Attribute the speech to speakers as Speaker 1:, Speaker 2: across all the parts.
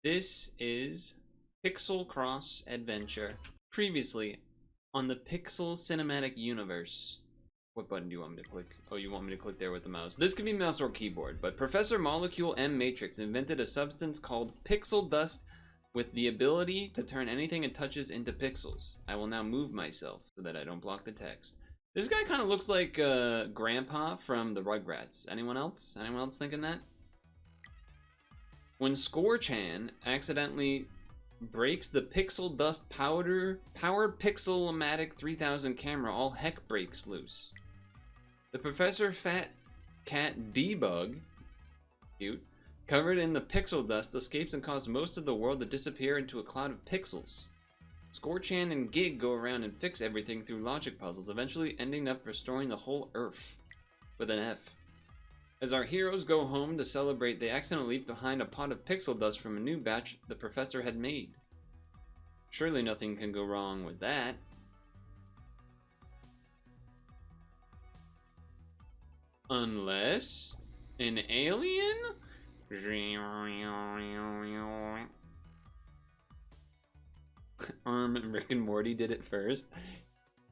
Speaker 1: This is Picross Adventure. Previously on the Pixel Cinematic Universe. What button do you want me to click? Oh, you want me to click there with the mouse. This can be mouse or keyboard, but Professor Molecule M. Matrix invented a substance called pixel dust with the ability to turn anything it touches into pixels. I will now move myself so that I don't block the text. This guy kind of looks like Grandpa from the Rugrats. Anyone else? Anyone else thinking that? When Score-chan accidentally breaks the pixel dust powered Pixel-O-Matic 3000 camera, all heck breaks loose. The Professor Fat Cat Debug, cute, covered in the pixel dust, escapes and causes most of the world to disappear into a cloud of pixels. Score-chan and Gig go around and fix everything through logic puzzles, eventually ending up restoring the whole Earth. With an F. As our heroes go home to celebrate, they accidentally leave behind a pot of pixel dust from a new batch the professor had made. Surely nothing can go wrong with that. Unless an alien? Rick and Morty did it first.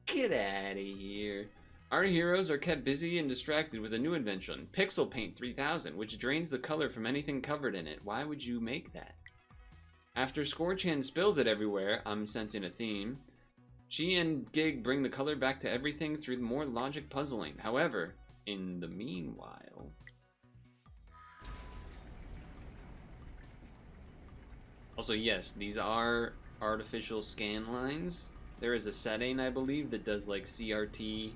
Speaker 1: Get out of here. Our heroes are kept busy and distracted with a new invention, Pixel Paint 3000, which drains the color from anything covered in it. Why would you make that? After Score-chan spills it everywhere, I'm sensing a theme, she and Gig bring the color back to everything through more logic puzzling. However, in the meanwhile... Also, yes, these are artificial scan lines. There is a setting, I believe, that does like CRT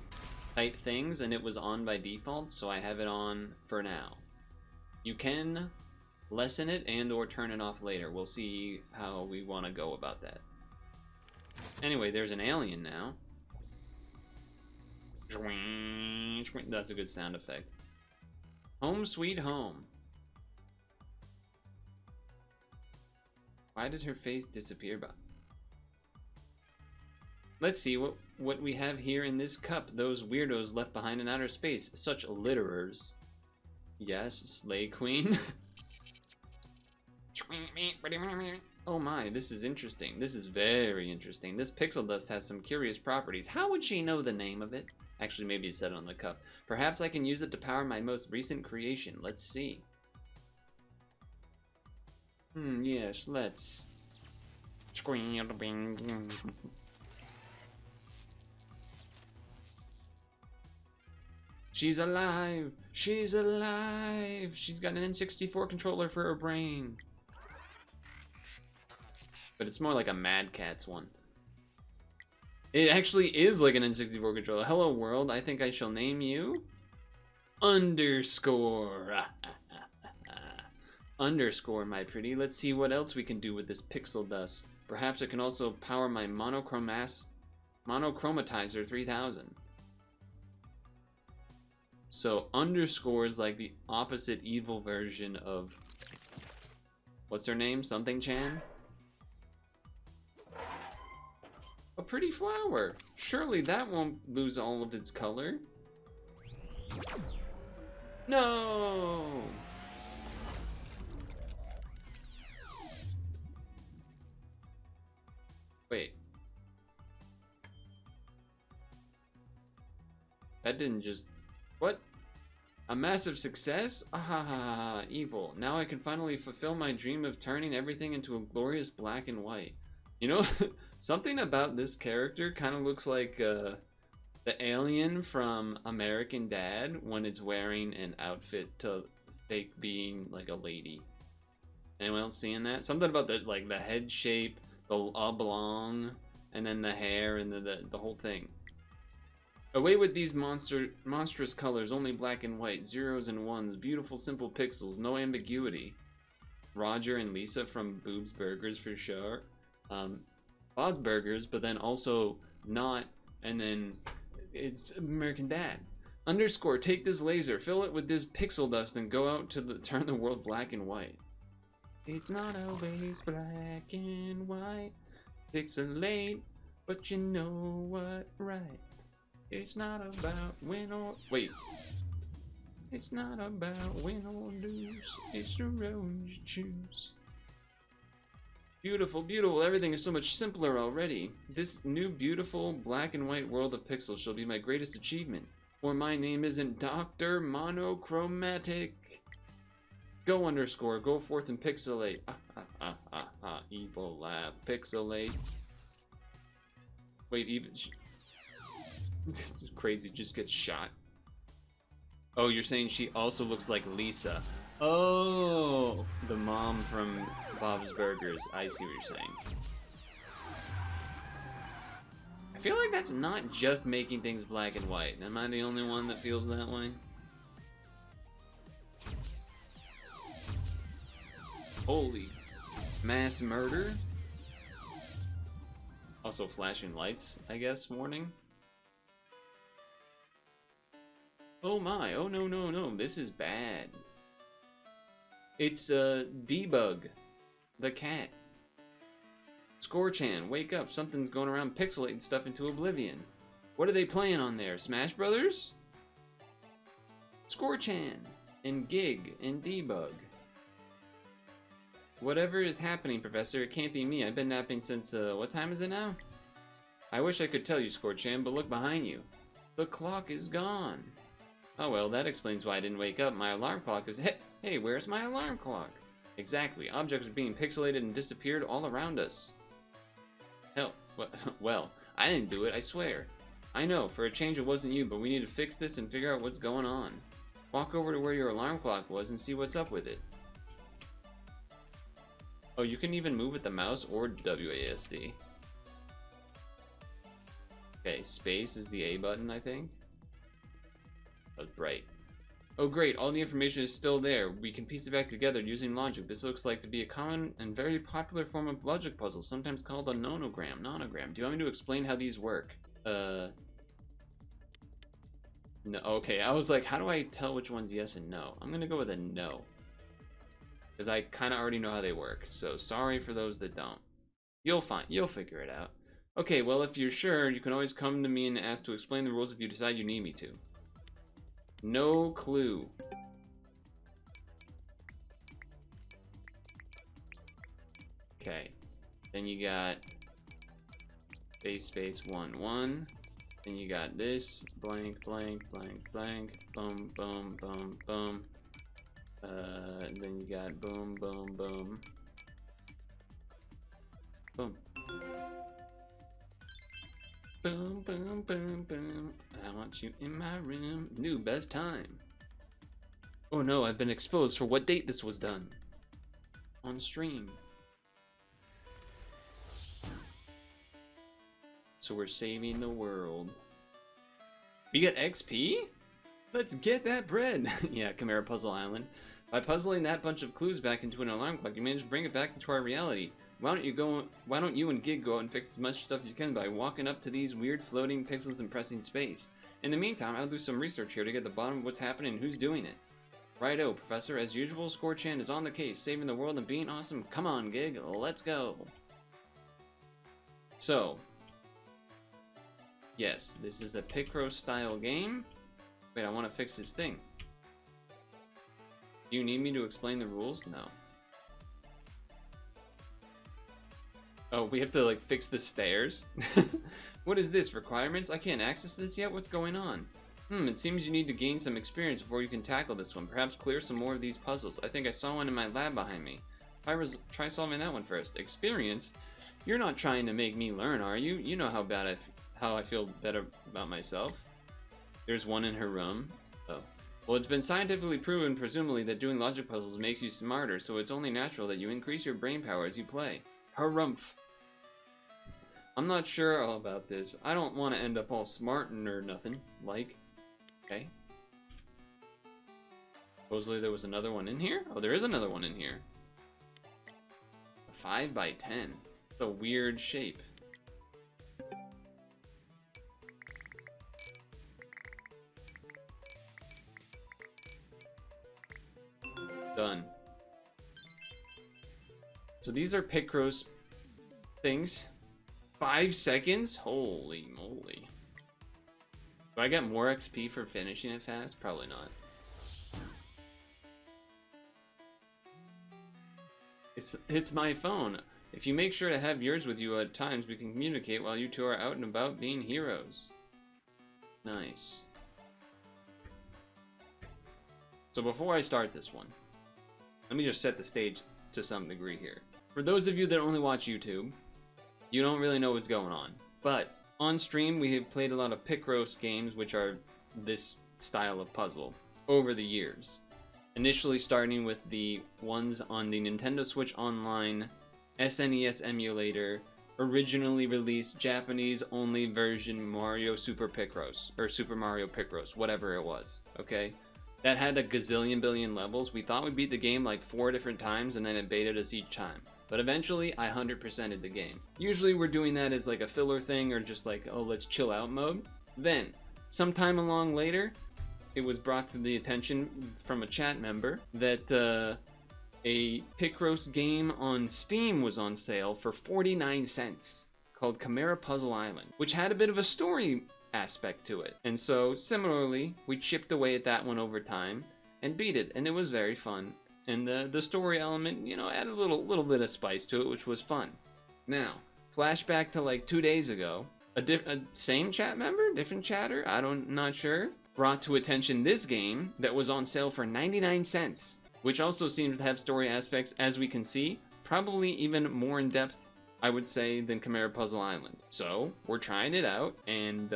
Speaker 1: type things, and it was on by default, so I have it on for now. You can lessen it and or turn it off later. We'll see how we want to go about that. Anyway, there's an alien now. That's a good sound effect. Home sweet home. Why did her face disappear? Let's see what we have here in this cup. Those weirdos left behind in outer space. Such litterers. Yes, Slay Queen. Oh my, this is interesting. This is very interesting. This pixel dust has some curious properties. How would she know the name of it? Actually, maybe it said it on the cup. Perhaps I can use it to power my most recent creation. Let's see. Yes, let's. She's alive! She's alive! She's got an N64 controller for her brain. But it's more like a Mad Catz one. It actually is like an N64 controller. Hello world, I think I shall name you... Underscore. Underscore, my pretty. Let's see what else we can do with this pixel dust. Perhaps it can also power my monochromatizer 3000. So underscore is like the opposite evil version of... What's her name? Something Chan? A pretty flower. Surely that won't lose all of its color. No! Wait. That didn't just... What? A massive success? Ah, evil. Now I can finally fulfill my dream of turning everything into a glorious black and white. You know, something about this character kind of looks like the alien from American Dad when it's wearing an outfit to fake being like a lady. Anyone else seeing that? Something about the like the head shape, the oblong, and then the hair and the whole thing. Away with these monstrous colors, only black and white, zeros and ones, beautiful simple pixels, no ambiguity. Roger and Lisa from Boobs Burgers for sure. Bob's Burgers, but then also not, and then it's American Dad. Underscore, take this laser, fill it with this pixel dust, and go out to turn the world black and white. It's not always black and white, pixelate, but you know what, right? It's not about win or... Wait. It's not about win or lose. It's the road you choose. Beautiful, beautiful. Everything is so much simpler already. This new beautiful black and white world of pixels shall be my greatest achievement. For my name isn't Dr. Monochromatic. Go underscore, go forth and pixelate. Evil lab, pixelate. Wait, even... This is crazy, just gets shot. Oh, you're saying she also looks like Lisa. Oh, the mom from Bob's Burgers. I see what you're saying. I feel like that's not just making things black and white. Am I the only one that feels that way? Holy mass murder. Also flashing lights, I guess, warning. Oh my, oh no, no, no, this is bad. It's, Debug, the cat. Scorchan, wake up, something's going around pixelating stuff into oblivion. What are they playing on there, Smash Brothers? Scorchan, and Gig, and Debug. Whatever is happening, Professor, it can't be me. I've been napping since, what time is it now? I wish I could tell you, Scorchan, but look behind you. The clock is gone. Oh well, that explains why I didn't wake up. My alarm clock is... Hey, where's my alarm clock? Exactly. Objects are being pixelated and disappeared all around us. Hell, well, I didn't do it, I swear. I know, for a change it wasn't you, but we need to fix this and figure out what's going on. Walk over to where your alarm clock was and see what's up with it. Oh, you can even move with the mouse or WASD. Okay, space is the A button, I think. That's bright. Oh great, all the information is still there. We can piece it back together using logic. This looks like to be a common and very popular form of logic puzzle, sometimes called a nonogram. Nonogram. Do you want me to explain how these work? No, okay, I was like, how do I tell which one's yes and no? I'm gonna go with a no. Because I kind of already know how they work, so sorry for those that don't. You'll figure it out. Okay, well, if you're sure, you can always come to me and ask to explain the rules if you decide you need me to. No clue. Okay, then you got space 1 1. Then you got this blank blank blank blank boom boom boom boom. Then you got boom boom boom boom. Boom, boom, boom, boom. I want you in my room. New best time. Oh no, I've been exposed for what date this was done. On stream. So we're saving the world. We get XP? Let's get that bread. Yeah, Chimera Puzzle Island. By puzzling that bunch of clues back into an alarm clock, you managed to bring it back into our reality. Why don't you and Gig go out and fix as much stuff as you can by walking up to these weird floating pixels and pressing space? In the meantime, I'll do some research here to get to the bottom of what's happening and who's doing it. Righto, Professor. As usual, Scorchan is on the case, saving the world and being awesome. Come on, Gig, let's go. So, yes, this is a Picross style game. Wait, I want to fix this thing. Do you need me to explain the rules? No. Oh, we have to, like, fix the stairs? What is this? Requirements? I can't access this yet? What's going on? It seems you need to gain some experience before you can tackle this one. Perhaps clear some more of these puzzles. I think I saw one in my lab behind me. Try solving that one first. Experience? You're not trying to make me learn, are you? You know how I feel better about myself. There's one in her room. Oh. Well, it's been scientifically proven, presumably, that doing logic puzzles makes you smarter, so it's only natural that you increase your brain power as you play. Harumph. I'm not sure all about this. I don't want to end up all smart or nothing. Like, okay. Supposedly there was another one in here? Oh, there is another one in here. A 5x10. It's a weird shape. Done. So these are Picross things. 5 seconds? Holy moly. Do I get more XP for finishing it fast? Probably not. It's my phone. If you make sure to have yours with you at times, we can communicate while you two are out and about being heroes. Nice. So before I start this one, let me just set the stage to some degree here. For those of you that only watch YouTube, you don't really know what's going on. But on stream, we have played a lot of Picross games, which are this style of puzzle, over the years. Initially starting with the ones on the Nintendo Switch Online, SNES emulator, originally released Japanese-only version Mario Super Picross, or Super Mario Picross, whatever it was, okay? That had a gazillion billion levels. We thought we beat the game like 4 different times, and then it baited us each time. But eventually, I 100%ed the game. Usually we're doing that as like a filler thing, or just like, oh, let's chill out mode. Then, sometime along later, it was brought to the attention from a chat member that a Picross game on Steam was on sale for 49 cents called Chimera Puzzle Island, which had a bit of a story aspect to it. And so, similarly, we chipped away at that one over time and beat it, and it was very fun. And the story element, you know, added a little bit of spice to it, which was fun. Now, flashback to like 2 days ago, a same chat member, different chatter, not sure, brought to attention this game that was on sale for 99 cents, which also seems to have story aspects, as we can see, probably even more in depth, I would say, than Chimera Puzzle Island. So, we're trying it out, and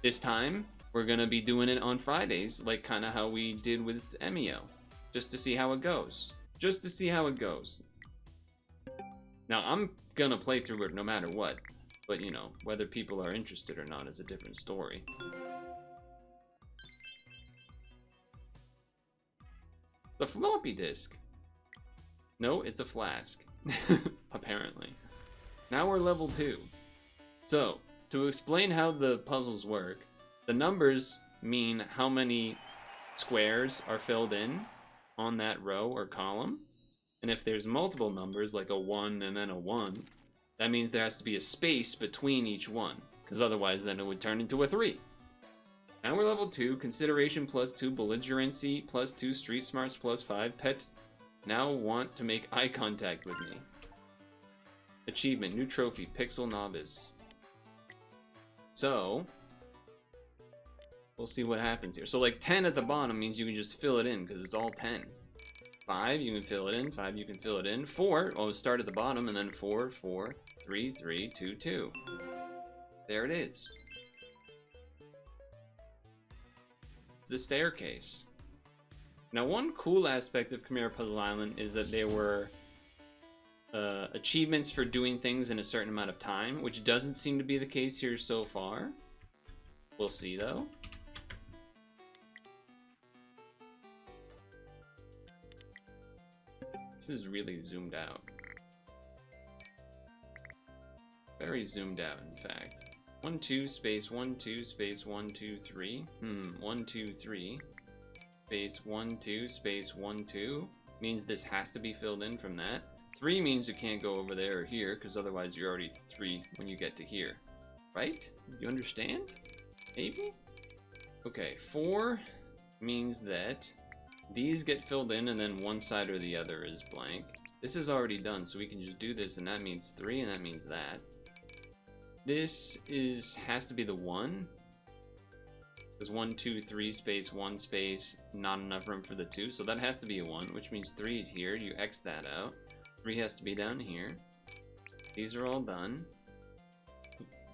Speaker 1: this time, we're gonna be doing it on Fridays, like kinda how we did with Emio, just to see how it goes. Just to see how it goes. Now, I'm gonna play through it no matter what, but you know, whether people are interested or not is a different story. The floppy disk. No, it's a flask. Apparently. Now we're level 2. So, to explain how the puzzles work, the numbers mean how many squares are filled in on that row or column. And if there's multiple numbers, like a 1 and then a 1, that means there has to be a space between each one, because otherwise then it would turn into a 3. Now we're level 2, consideration +2, belligerency +2, street smarts +5, pets now want to make eye contact with me. Achievement, new trophy, pixel novice. So, we'll see what happens here. So like 10 at the bottom means you can just fill it in, because it's all 10. 5, you can fill it in, 5, you can fill it in. 4, oh, start at the bottom, and then 4, 4, 3, 3, 2, 2. There it is. It's the staircase. Now, one cool aspect of Chimera Puzzle Island is that there were achievements for doing things in a certain amount of time, which doesn't seem to be the case here so far. We'll see, though. This is really zoomed out. Very zoomed out, in fact. 1, 2, space 1, 2, space 1, 2, 3. 1, 2, 3. Space 1, 2, space 1, 2. Means this has to be filled in from that. 3 means you can't go over there or here, because otherwise you're already 3 when you get to here. Right? You understand? Maybe? Okay, 4 means that these get filled in and then one side or the other is blank. This is already done, so we can just do this, and that means 3, and that means that. This has to be the 1. There's 1, 2, 3, space 1, space, not enough room for the 2, so that has to be a 1, which means 3 is here. You X that out. 3 has to be down here. These are all done.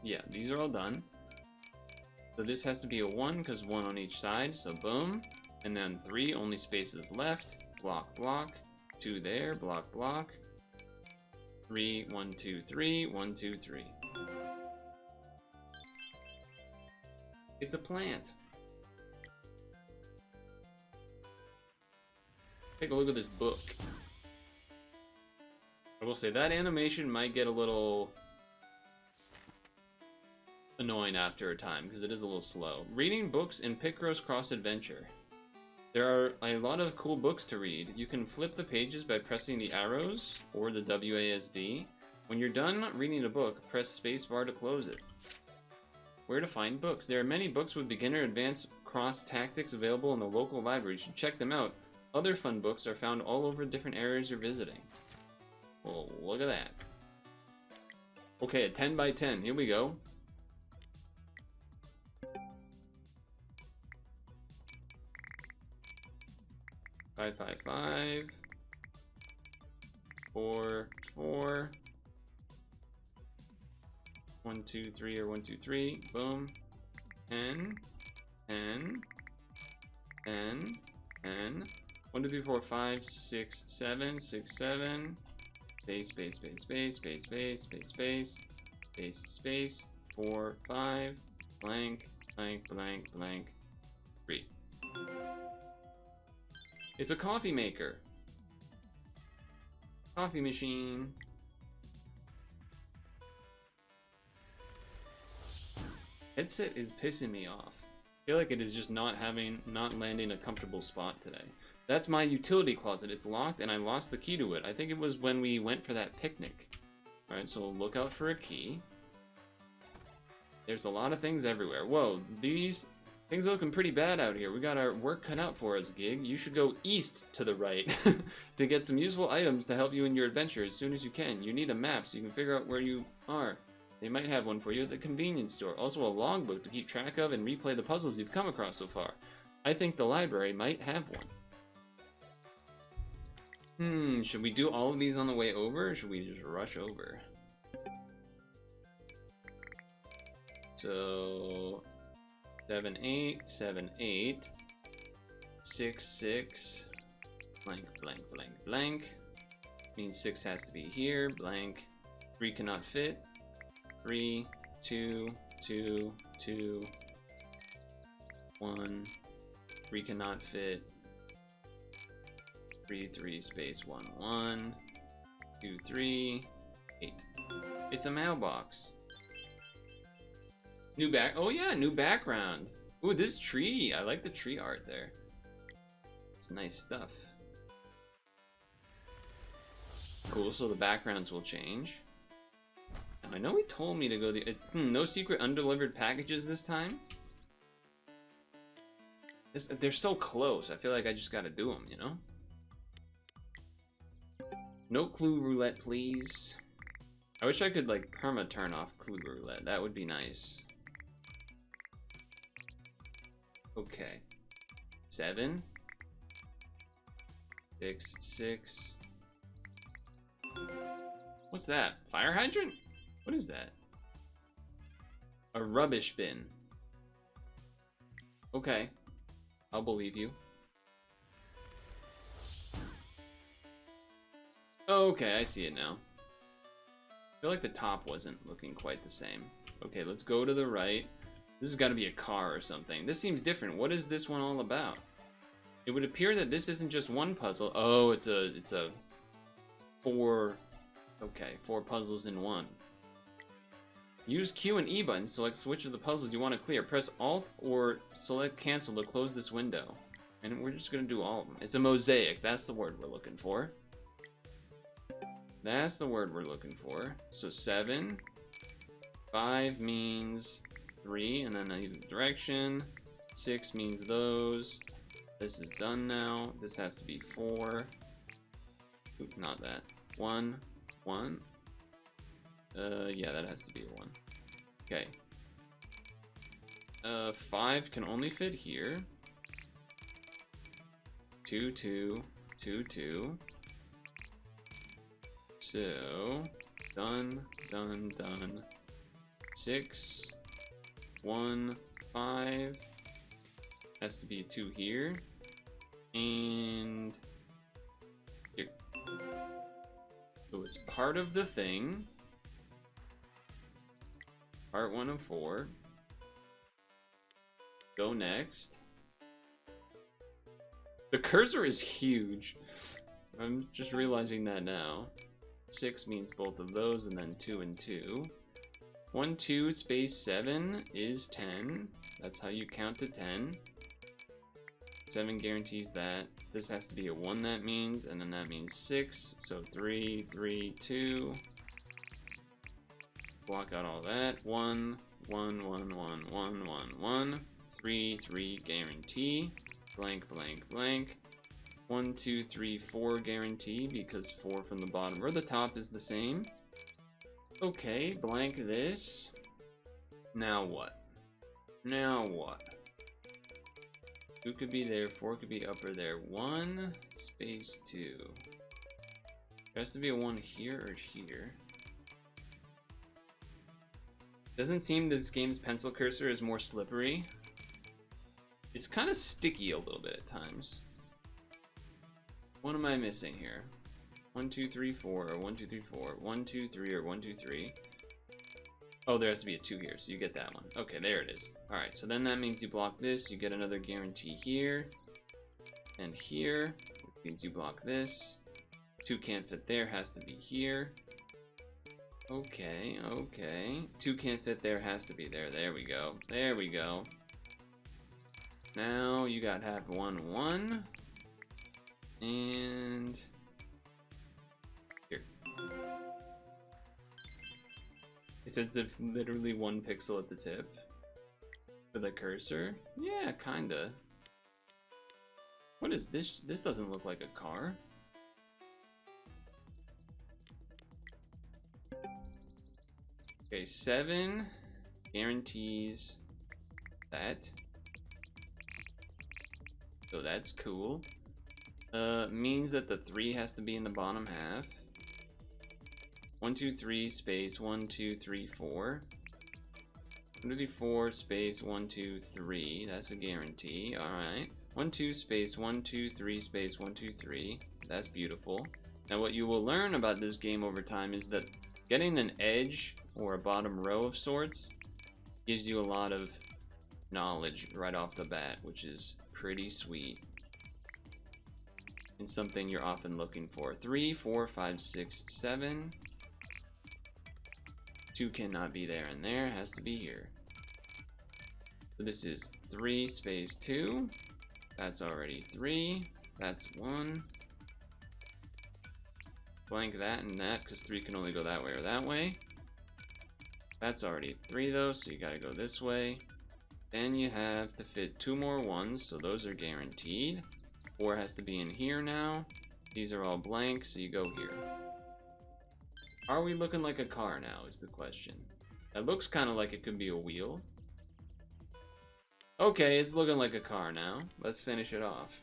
Speaker 1: Yeah, these are all done. So this has to be a 1, because 1 on each side, so boom. And then 3, only spaces left. Block, block. 2 there, block, block. 3, 1, 2, 3, 1, 2, 3. It's a plant. Take a look at this book. I will say that animation might get a little annoying after a time, because it is a little slow. Reading books in Picross Cross Adventure. There are a lot of cool books to read. You can flip the pages by pressing the arrows or the WASD. When you're done reading a book, press spacebar to close it. Where to find books? There are many books with beginner advanced cross tactics available in the local library. You should check them out. Other fun books are found all over different areas you're visiting. Well, look at that. Okay, a 10 by 10. Here we go. Five, 4, 4. 1, 2, 3, or 1, 2, 3. Boom. 10, 10, 10, 10. 1, 2, 3, 4, 5, 6, 7, 6, 7. Space, space, space, space, space, space, space, space, space, space. 4, 5. Blank, blank, blank, blank. 3. It's a coffee maker. Coffee machine. Headset is pissing me off. I feel like it is just not landing a comfortable spot today. That's my utility closet. It's locked and I lost the key to it. I think it was when we went for that picnic. Alright, so look out for a key. There's a lot of things everywhere. Whoa, these things are looking pretty bad out here. We got our work cut out for us, Gig. You should go east to the right to get some useful items to help you in your adventure as soon as you can. You need a map so you can figure out where you are. They might have one for you at the convenience store. Also a logbook to keep track of and replay the puzzles you've come across so far. I think the library might have one. Should we do all of these on the way over, or should we just rush over? So 7, 8, 7, 8, 6, 6, blank, blank, blank, blank. Means 6 has to be here, blank. 3 cannot fit. 3, 2, 2, 2, 1. 3 cannot fit. 3, 3, space 1, 1. 2, 3, 8. It's a mailbox. New back. Oh yeah, new background. Ooh, this tree. I like the tree art there. It's nice stuff. Cool. So the backgrounds will change. I know he told me to go no secret undelivered packages this time. They're so close. I feel like I just gotta do them, you know? No clue roulette, please. I wish I could, like, perma turn off clue roulette. That would be nice. Okay. 7. 6, 6. What's that? Fire hydrant? What is that? A rubbish bin. Okay. I'll believe you. Okay, I see it now. I feel like the top wasn't looking quite the same. Okay, let's go to the right. This has got to be a car or something. This seems different. What is this one all about? It would appear that this isn't just one puzzle. Oh, it's a 4... Okay, 4 puzzles in one. Use Q and E buttons. Select which of the puzzles you want to clear. Press Alt or select Cancel to close this window. And we're just going to do all of them. It's a mosaic. That's the word we're looking for. That's the word we're looking for. So 7. 5 means 3, and then either direction. 6 means those. This is done now. This has to be 4. Oops, not that. 1. 1. Yeah, that has to be a 1. Okay. 5 can only fit here. 2, 2, 2, 2. So, done, done, done. 6, 1, 5. Has to be a 2 here. And here. So it's part of the thing. Part 1 of 4. Go next. The cursor is huge. I'm just realizing that now. 6 means both of those, and then 2 and 2. 1, 2, space 7 is 10. That's how you count to 10. 7 guarantees that. This has to be a 1, that means, and then that means 6. So 3, 3, 2. Block out all that. 1, 1, 1, 1, 1, 1, 1. 3, 3, guarantee. Blank, blank, blank. 1, 2, 3, 4 guarantee, because 4 from the bottom or the top is the same. Okay, blank this. Now what? Now what? 2 could be there, 4 could be upper there. 1, space 2. There has to be a 1 here or here. Doesn't seem this game's pencil cursor is more slippery. It's kind of sticky a little bit at times. What am I missing here? 1, 2, 3, 4, or 1, 2, 3, 4. 1, 2, 3, or 1, 2, 3. Oh, there has to be a 2 here, so you get that one. Okay, there it is. Alright, so then that means you block this, you get another guarantee here. And here, which means you block this. 2 can't fit there, has to be here. Okay, okay. 2 can't fit there, has to be there. There we go. There we go. Now you got have 1, 1. And here. It's as if literally 1 pixel at the tip for the cursor. Yeah, kinda. What is this? This doesn't look like a car. Okay, 7 guarantees that. So that's cool. Means that the 3 has to be in the bottom half. 1, 2, 3, space 1, 2, 3, 4. 1, 2, 3, 4, space 1, 2, 3. That's a guarantee. Alright. 1, 2, space 1, 2, 3, space 1, 2, 3. That's beautiful. Now what you will learn about this game over time is that getting an edge or a bottom row of sorts gives you a lot of knowledge right off the bat, which is pretty sweet. And something you're often looking for. 3, 4, 5, 6, 7. 2 cannot be there and there, has to be here. So this is 3 space 2. That's already 3. That's 1. Blank that and that, because 3 can only go that way or that way. That's already 3 though, so you gotta go this way. Then you have to fit 2 more 1s, so those are guaranteed. 4 has to be in here now. These are all blank, so you go here. Are we looking like a car now, is the question. That looks kind of like it could be a wheel. Okay, it's looking like a car now. Let's finish it off.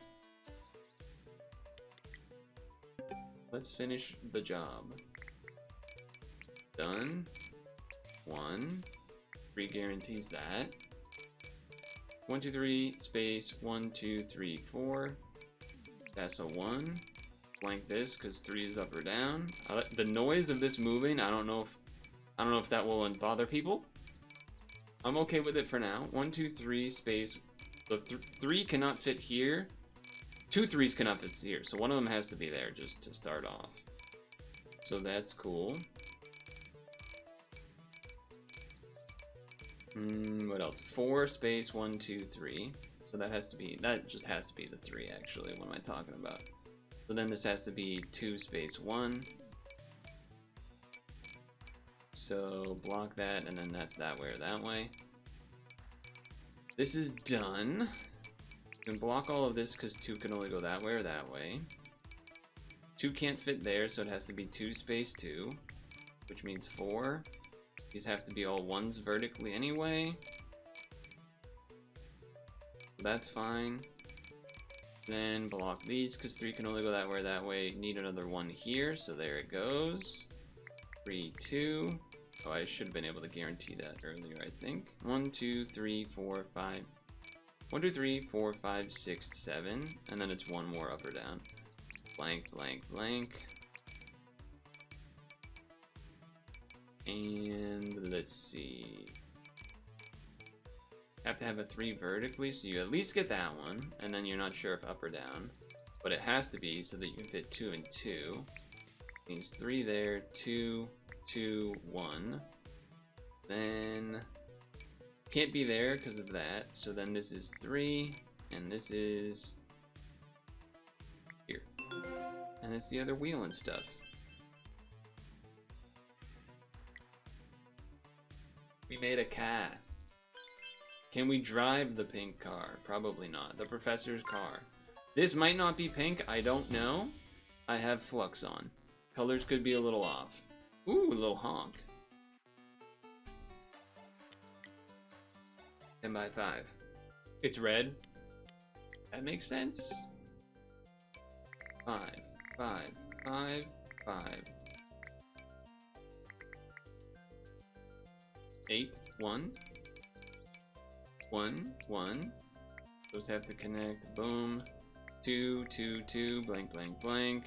Speaker 1: Let's finish the job. Done. 1. 3 guarantees that. 1, 2, 3, space 1, 2, 3, 4. That's a 1. Blank this because 3 is up or down. The noise of this moving, I don't know if that will bother people. I'm okay with it for now. 1, 2, 3, space. The 3 cannot fit here. 2 3s cannot fit here, so one of them has to be there just to start off. So that's cool. What else? 4 space 1, 2, 3. So that just has to be the 3 actually. What am I talking about? So then this has to be 2 space 1. So block that, and then that's that way or that way. This is done. You can block all of this because 2 can only go that way or that way. 2 can't fit there, so it has to be 2 space 2, which means 4. These have to be all 1s vertically anyway. That's fine. Then block these because 3 can only go that way or that way. Need another 1 here, so there it goes. 3, 2. Oh, I should have been able to guarantee that earlier, I think. 1, 2, 3, 4, 5. 1, 2, 3, 4, 5, 6, 7. And then it's 1 more up or down. Blank, blank, blank. And let's see. Have to have a 3 vertically, so you at least get that one, and then you're not sure if up or down. But it has to be so that you can fit 2 and 2. Means 3 there, 2, 2, 1. Then can't be there because of that. So then this is 3, and this is here. And it's the other wheel and stuff. We made a car. Can we drive the pink car? Probably not. The professor's car. This might not be pink, I don't know. I have flux on. Colors could be a little off. Ooh, a little honk. 10 by 5. It's red. That makes sense. 5, 5, 5, 5. 8, 1. 1, 1. Those have to connect. Boom. 2, 2, 2. Blank, blank, blank.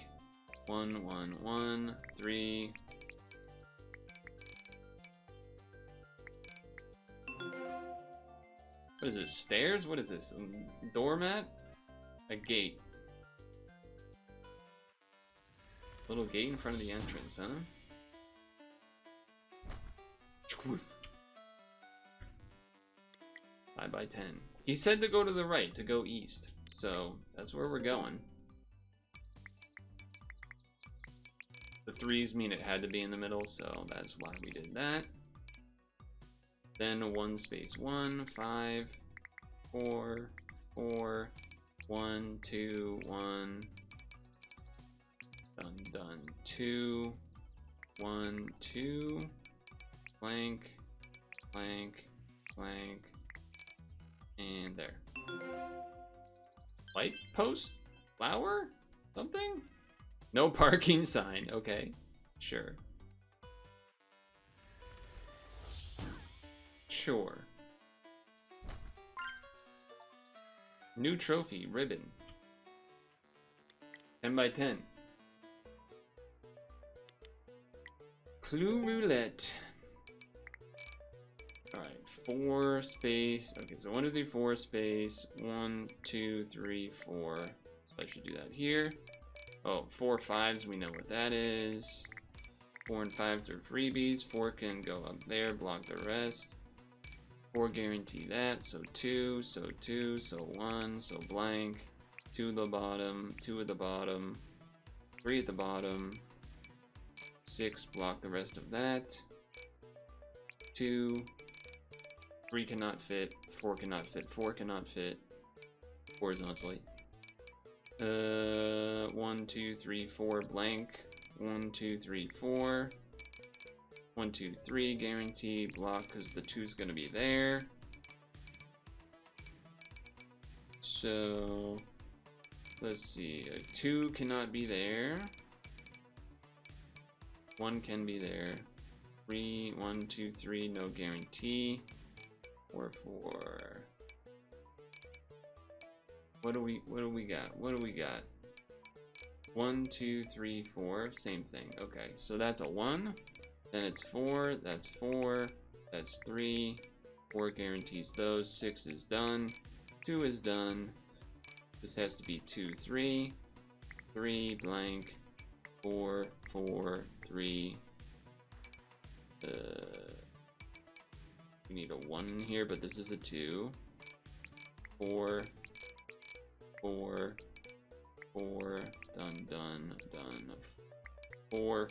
Speaker 1: 1, 1, 1. 3. What is this? Stairs? What is this? A doormat? A gate. Little gate in front of the entrance, huh? 5 by 10. He said to go to the right, to go east. So, that's where we're going. The 3s mean it had to be in the middle, so that's why we did that. Then 1 space 1, 5, 4, 4, 1, 2, 1. Done, done. 2, 1, 2. Blank, blank, blank. And there. Light post? Flower? Something? No parking sign. Okay. Sure. Sure. New trophy, ribbon. 10 by 10. Clue roulette. Alright, 4 space. Okay, so 1, 2, 3, 4 space. 1, 2, 3, 4. So I should do that here. Oh, 4 5s, we know what that is. 4 and 5s are freebies. 4 can go up there, block the rest. 4 guarantee that, so 2, so 2, so 1, so blank. 2 at the bottom, 2 at the bottom, 3 at the bottom. 6 block the rest of that. 2. 3 cannot fit, 4 cannot fit, 4 cannot fit horizontally. 1, 2, 3, 4 blank. 1, 2, 3, 4. 1, 2, 3 guarantee block because the 2 is going to be there. So let's see. 2 cannot be there. 1 can be there. 3, 1, 2, 3, no guarantee. 4, 4. What do we got? What do we got? 1, 2, 3, 4. Same thing. Okay, so that's a 1. Then it's 4. That's 4. That's 3. 4 guarantees those. 6 is done. 2 is done. This has to be 2, 3. 3 blank. 4, 4, 3. We need a 1 in here, but this is a 2. 4, 4, 4. Done, done, done. 4,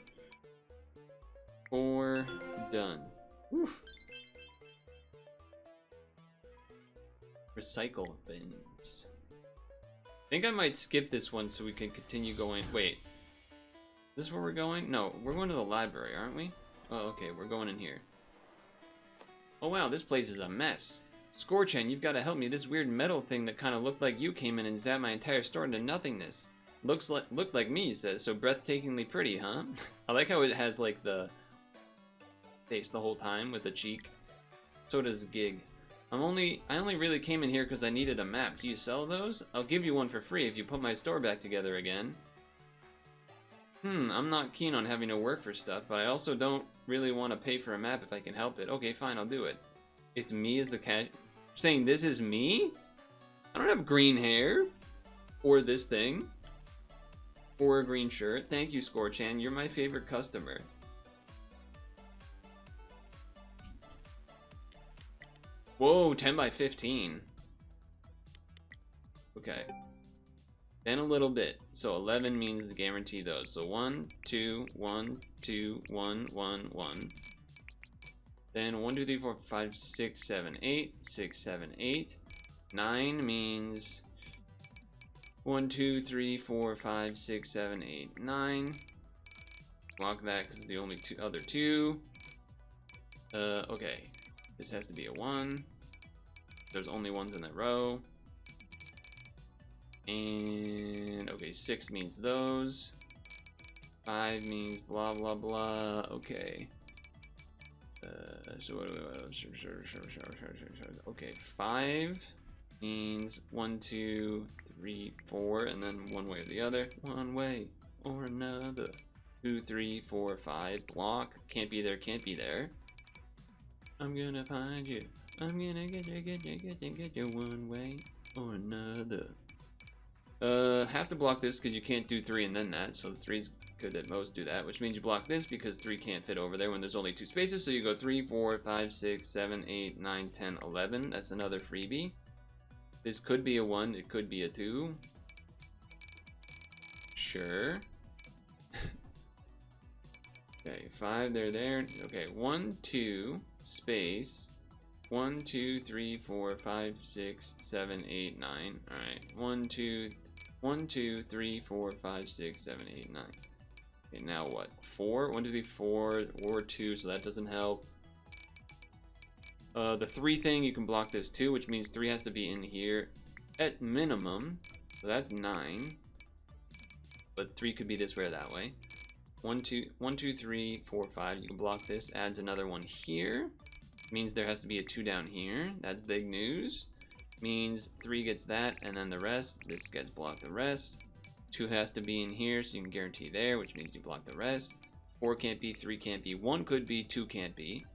Speaker 1: 4. Done. Whew. Recycle bins. I think I might skip this one so we can continue going. Wait. Is this where we're going? No, we're going to the library, aren't we? Oh, okay, we're going in here. Oh wow, this place is a mess. Scorchan, you've got to help me. This weird metal thing that kind of looked like you came in and zapped my entire store into nothingness. Looked like me, he says. So breathtakingly pretty, huh? I like how it has like the face the whole time with the cheek. So does Gig. I only really came in here because I needed a map. Do you sell those? I'll give you one for free if you put my store back together again. I'm not keen on having to work for stuff, but I also don't really want to pay for a map if I can help it. Okay, fine, I'll do it. It's me as the cat. Saying this is me? I don't have green hair. Or this thing. Or a green shirt. Thank you, Scorchan. You're my favorite customer. Whoa, 10 by 15. Okay. Then a little bit. So 11 means guarantee those. So 1, 2, 1, 2, 1, 1, 1. Then 1, 2, 3, 4, 5, 6, 7, 8. 6, 7, 8. 9 means 1, 2, 3, 4, 5, 6, 7, 8, 9. Block that because the only other two. Okay. This has to be a 1. There's only ones in that row. And okay, 6 means those. 5 means blah blah blah. Okay. So what do we? Okay, 5 means 1, 2, 3, 4, and then one way or the other. One way or another. 2, 3, 4, 5. Block. Can't be there. Can't be there. I'm gonna find you. I'm gonna get you one way or another. Have to block this because you can't do 3 and then that, so 3's could at most do that, which means you block this because 3 can't fit over there when there's only 2 spaces, so you go 3, 4, 5, 6, 7, 8, 9, 10, 11. That's another freebie. This could be a 1, it could be a 2. Sure. Okay, 5, they're there. Okay, 1, 2, space. 1, 2, 3, 4, 5, 6, 7, 8, 9. Alright, 1, 2, 3, 4, 5, 6, 7, 8, 9. Okay, now what? 4? 1, 2, 3, 4, or 2, so that doesn't help. The 3 thing, you can block this too, which means 3 has to be in here at minimum. So that's 9. But 3 could be this way or that way. 1, 2, 3, 4, 5. You can block this. Adds another one here. Means there has to be a 2 down here. That's big news. Means 3 gets that, and then the rest. This gets blocked the rest. 2 has to be in here, so you can guarantee there, which means you block the rest. 4 can't be, 3 can't be, 1 could be, 2 can't be.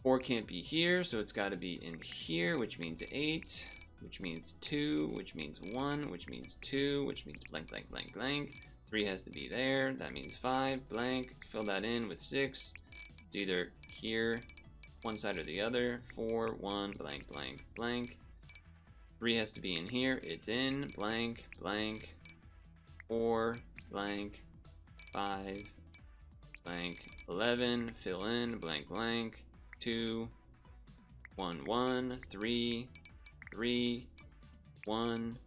Speaker 1: 4 can't be here, so it's got to be in here, which means 8, which means 2, which means 1, which means 2, which means blank, blank, blank, blank. 3 has to be there, that means 5, blank. Fill that in with 6. It's either here, one side or the other. 4, 1, blank, blank, blank. 3 has to be in here, it's in, blank, blank. 4, blank, 5, blank, 11, fill in, blank, blank, 2, 1, 1, 3, 3, 1,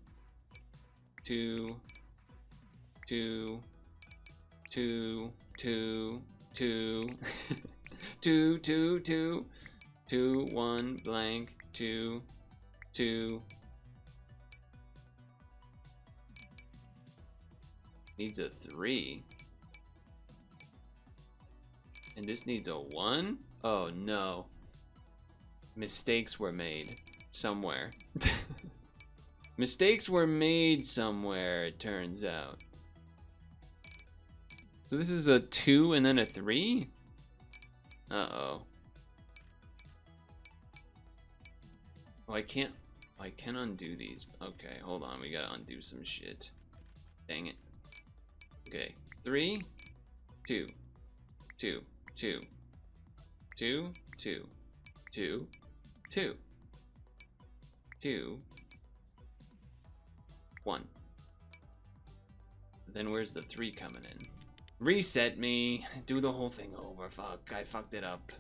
Speaker 1: 2, 2, 2, 2, 2, 2, 2, 2, 2, 1, blank, 2, 2. Needs a 3. And this needs a 1? Oh no. Mistakes were made somewhere. Mistakes were made somewhere, it turns out. So this is a 2 and then a 3? Uh-oh. Oh, I can undo these. Okay, hold on, we gotta undo some shit. Dang it. Okay, 3, 2, 2, 2, 2, 2, 2, 2, 2, 1. Then where's the 3 coming in? Reset me. Do the whole thing over. Fuck, I fucked it up.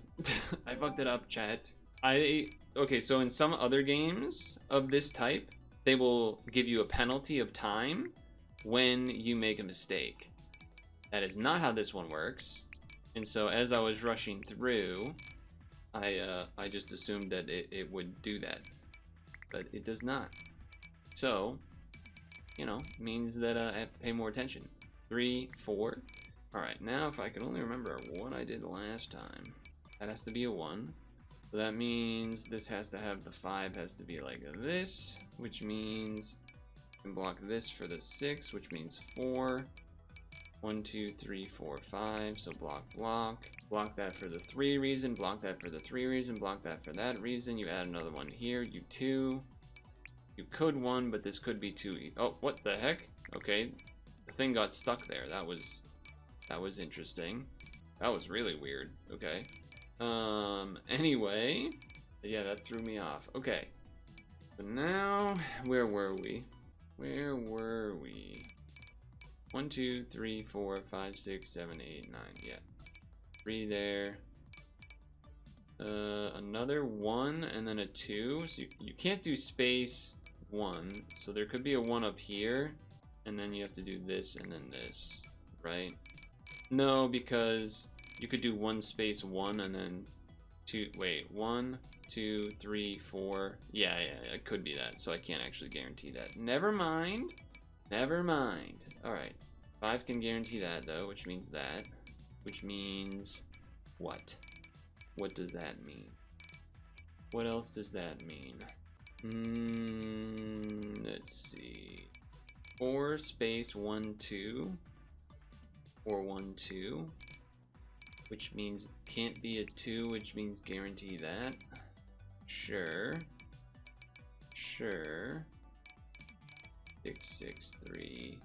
Speaker 1: I fucked it up, chat. Okay, so in some other games of this type, they will give you a penalty of time when you make a mistake. That is not how this one works. And so as I was rushing through, I just assumed that it would do that. But it does not. So, you know, means that I have to pay more attention. 3, 4. Alright, now if I could only remember what I did last time. That has to be a 1. So that means this has to have the 5 has to be like this, which means I can block this for the 6, which means 4. 1, 2, 3, 4, 5. So block, block. Block that for the 3 reason, block that for the 3 reason, block that for that reason. You add another one here, you 2. You could 1, but this could be 2. Oh, what the heck? Okay, the thing got stuck there. That was interesting. That was really weird. Okay. Anyway, yeah, that threw me off. Okay. So now, where were we? Where were we? 1, 2, 3, 4, 5, 6, 7, 8, 9. Yeah. 3 there. Another 1 and then a 2. So you can't do space 1. So there could be a 1 up here. And then you have to do this and then this. Right? No, because you could do 1 space 1 and then 2, wait, 1, 2, 3, 4. Yeah, it could be that, so I can't actually guarantee that. Never mind. Never mind. Alright. 5 can guarantee that, though, which means that. Which means what? What does that mean? What else does that mean? Let's see. 4 space 1, 2. Or 1, 2. Which means can't be a 2, which means guarantee that. Sure. Sure. 6, 6, 3.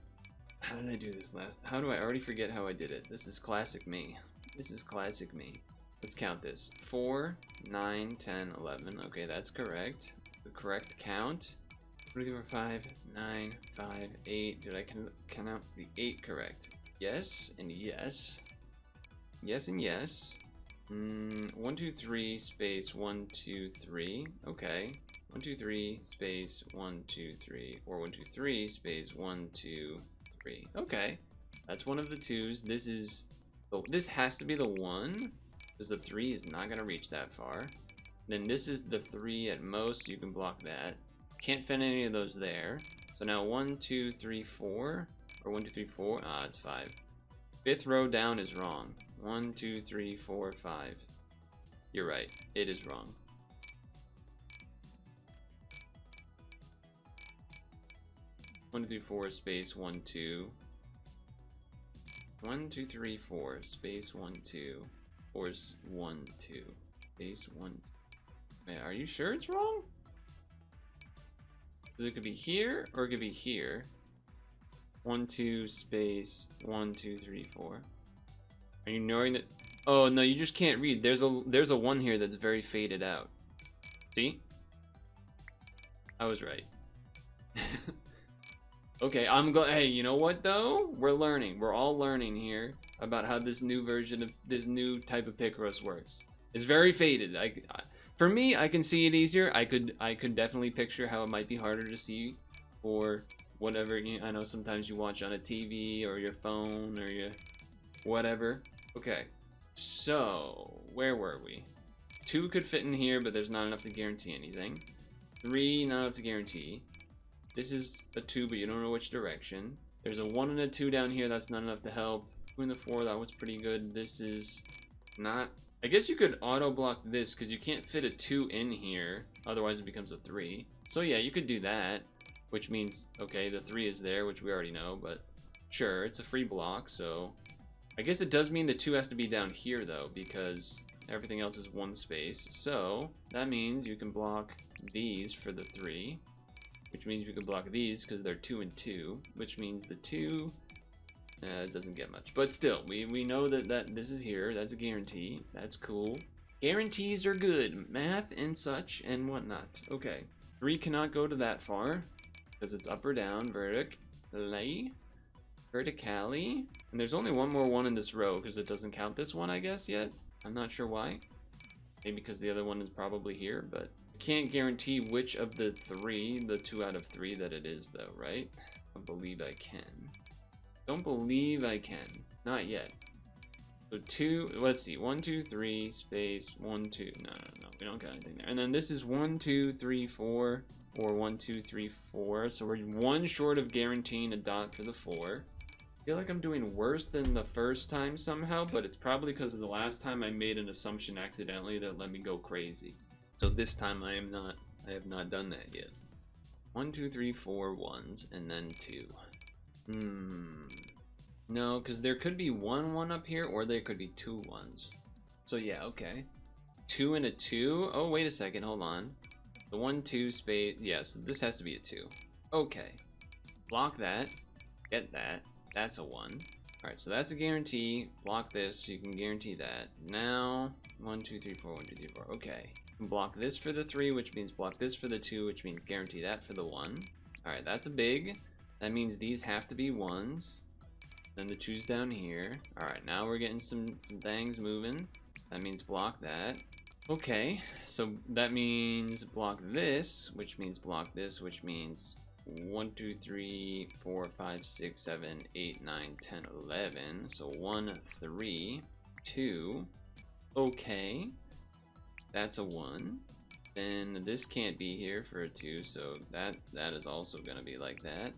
Speaker 1: How did I do this last? How do I already forget how I did it? This is classic me. This is classic me. Let's count this. 4, 9, 10, 11. Okay, that's correct. The correct count. 3, 4, 5, 9, 5, 8. Did I count the 8 correct? Yes, and yes. Yes, and yes. 1, 2, 3, space 1, 2, 3. Okay. 1, 2, 3, space 1, 2, 3. Or 1, 2, 3, space 1, 2, 3. Okay. That's one of the 2s. This is... Oh, this has to be the 1. Because the 3 is not going to reach that far. Then this is the 3 at most. You can block that. Can't fit any of those there. So now 1, 2, 3, 4. Or 1, 2, 3, 4. Ah, it's 5. 5th row down is wrong. 1, 2, 3, 4, 5. You're right. It is wrong. One, 2, 3, 4, space 1, 2. 1, 2, 3, 4, space 1, 2. Or 1, 2. Space 1. Man, are you sure it's wrong? Because it could be here or it could be here. 1, 2, space 1, 2, 3, 4. Are you knowing that? Oh no, you just can't read. There's a 1 here that's very faded out. See? I was right. Okay, hey, you know what though? We're learning. We're all learning here about how this new version of this new type of Picross works. It's very faded. For me, I can see it easier. I could definitely picture how it might be harder to see for whatever. I know sometimes you watch on a TV or your phone or your whatever. Okay, so where were we? 2 could fit in here, but there's not enough to guarantee anything. 3, not enough to guarantee. This is a 2, but you don't know which direction. There's a 1 and a 2 down here. That's not enough to help. 2 and the 4, that was pretty good. This is not... I guess you could auto-block this, because you can't fit a 2 in here. Otherwise, it becomes a 3. So yeah, you could do that. Which means, okay, the 3 is there, which we already know. But sure, it's a free block, so... I guess it does mean the 2 has to be down here, though, because everything else is 1 space. So that means you can block these for the 3. Which means you can block these because they're 2 and 2, which means the 2 it doesn't get much. But still, we know that this is here. That's a guarantee. That's cool. Guarantees are good. Math and such and whatnot. Okay. 3 cannot go to that far because it's up or down. Vertically. And there's only one more 1 in this row because it doesn't count this one, I guess, yet. I'm not sure why. Maybe because the other one is probably here, but... Can't guarantee which of the 3, the 2 out of 3 that it is though, right? I believe I can. Don't believe I can. Not yet. So 2, let's see, 1, 2, 3, space, 1, 2. No, we don't got anything there. And then this is 1, 2, 3, 4, or 1, 2, 3, 4. So we're 1 short of guaranteeing a dot for the 4. I feel like I'm doing worse than the first time somehow, but it's probably because of the last time I made an assumption accidentally that let me go crazy. So this time I have not done that yet. 1, 2, 3, 4 1s, and then 2. No, because there could be 1 1 up here, or there could be 2 1s. So yeah, okay. 2 and a 2. Oh, wait a second, hold on. The 1, 2 space, yeah, so this has to be a 2. Okay. Block that. Get that. That's a 1. Alright, so that's a guarantee. Block this, so you can guarantee that. Now, 1, 2, 3, 4, 1, 2, 3, 4. Okay. Block this for the 3, which means block this for the 2, which means guarantee that for the 1. Alright, that's a big. That means these have to be 1s. Then the 2's down here. Alright, now we're getting some things moving. That means block that. Okay, so that means block this, which means block this, which means 1, 2, 3, 4, 5, 6, 7, 8, 9, 10, 11. So 1, 3, 2. Okay. That's a 1. Then this can't be here for a 2, so that is also gonna be like that.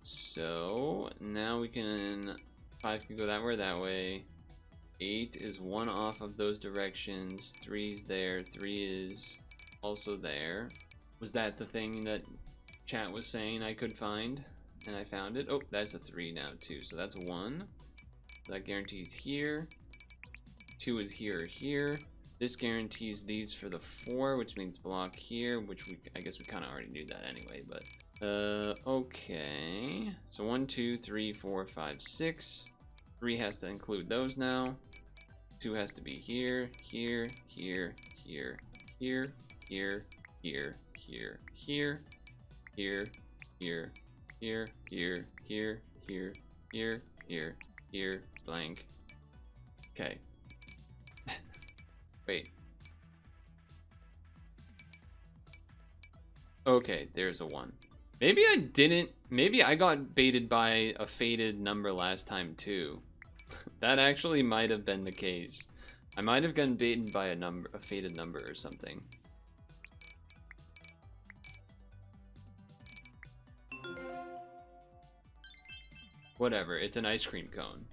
Speaker 1: So now we can 5 can go that way, that way. 8 is 1 off of those directions. 3 is there. 3 is also there. Was that the thing that chat was saying I could find? And I found it. Oh, that's a 3 now too. So that's 1. That guarantees here. 2 is here or here. This guarantees these for the 4, which means block here, which I guess we kind of already knew that anyway, but okay. So 1, 2, 3, 4, 5, 6. 3 has to include those now. 2 has to be here, here, here, here, here, here, here, here, here, here, here, here, here, here, here, here, here, here, blank. Okay. Wait. Okay, there's a 1. Maybe I didn't. Maybe I got baited by a faded number last time too. That actually might have been the case. I might have gotten baited by a faded number or something. Whatever, it's an ice cream cone.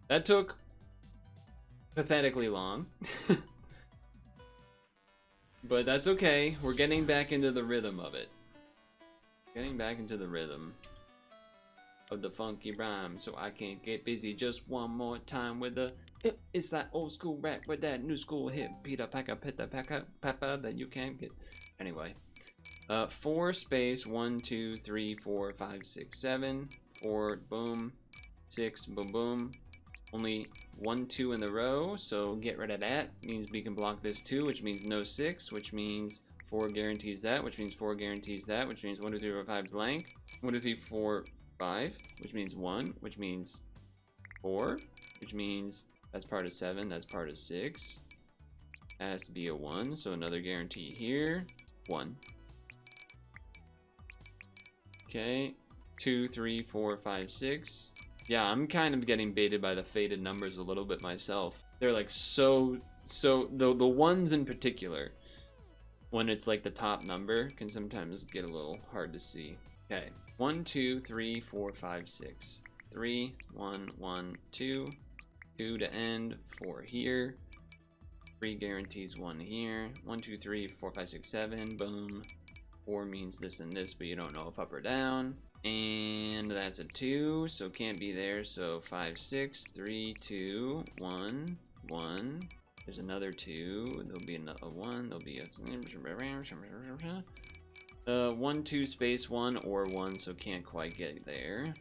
Speaker 1: That took pathetically long. But that's okay. We're getting back into the rhythm of it. Getting back into the rhythm of the funky rhyme, so I can get busy just one more time with the. It's that old school rap with that new school hit. Peter Packer, Peter Packer, Pepper that you can't get. Anyway, 4 space 1, 2, 3, 4, 5, 6, 7. 4, boom. 6, boom, boom. Only 1, 2 in the row, so get rid of that. Means we can block this 2, which means no 6, which means 4 guarantees that, which means 4 guarantees that, which means 1, 2, 3, 4, 5 blank. 1, 2, 3, 4, 5, which means 1, which means 4, which means that's part of 7, that's part of 6. That has to be a 1, so another guarantee here. 1. Okay, 2, 3, 4, 5, 6. Yeah, I'm kind of getting baited by the faded numbers a little bit myself. They're like so the ones in particular, when it's like the top number, can sometimes get a little hard to see. Okay, 1, 2, 3, 4, 5, 6. 3, 1, 1, 2. 2 to end, 4 here. 3 guarantees 1 here. 1, 2, 3, 4, 5, 6, 7. Boom. 4 means this and this, but you don't know if up or down. And that's a 2, so can't be there. So 5, 6, 3, 2, 1, 1. There's another 2. There'll be another 1. There'll be a 1, 2 space 1 or 1, so can't quite get there.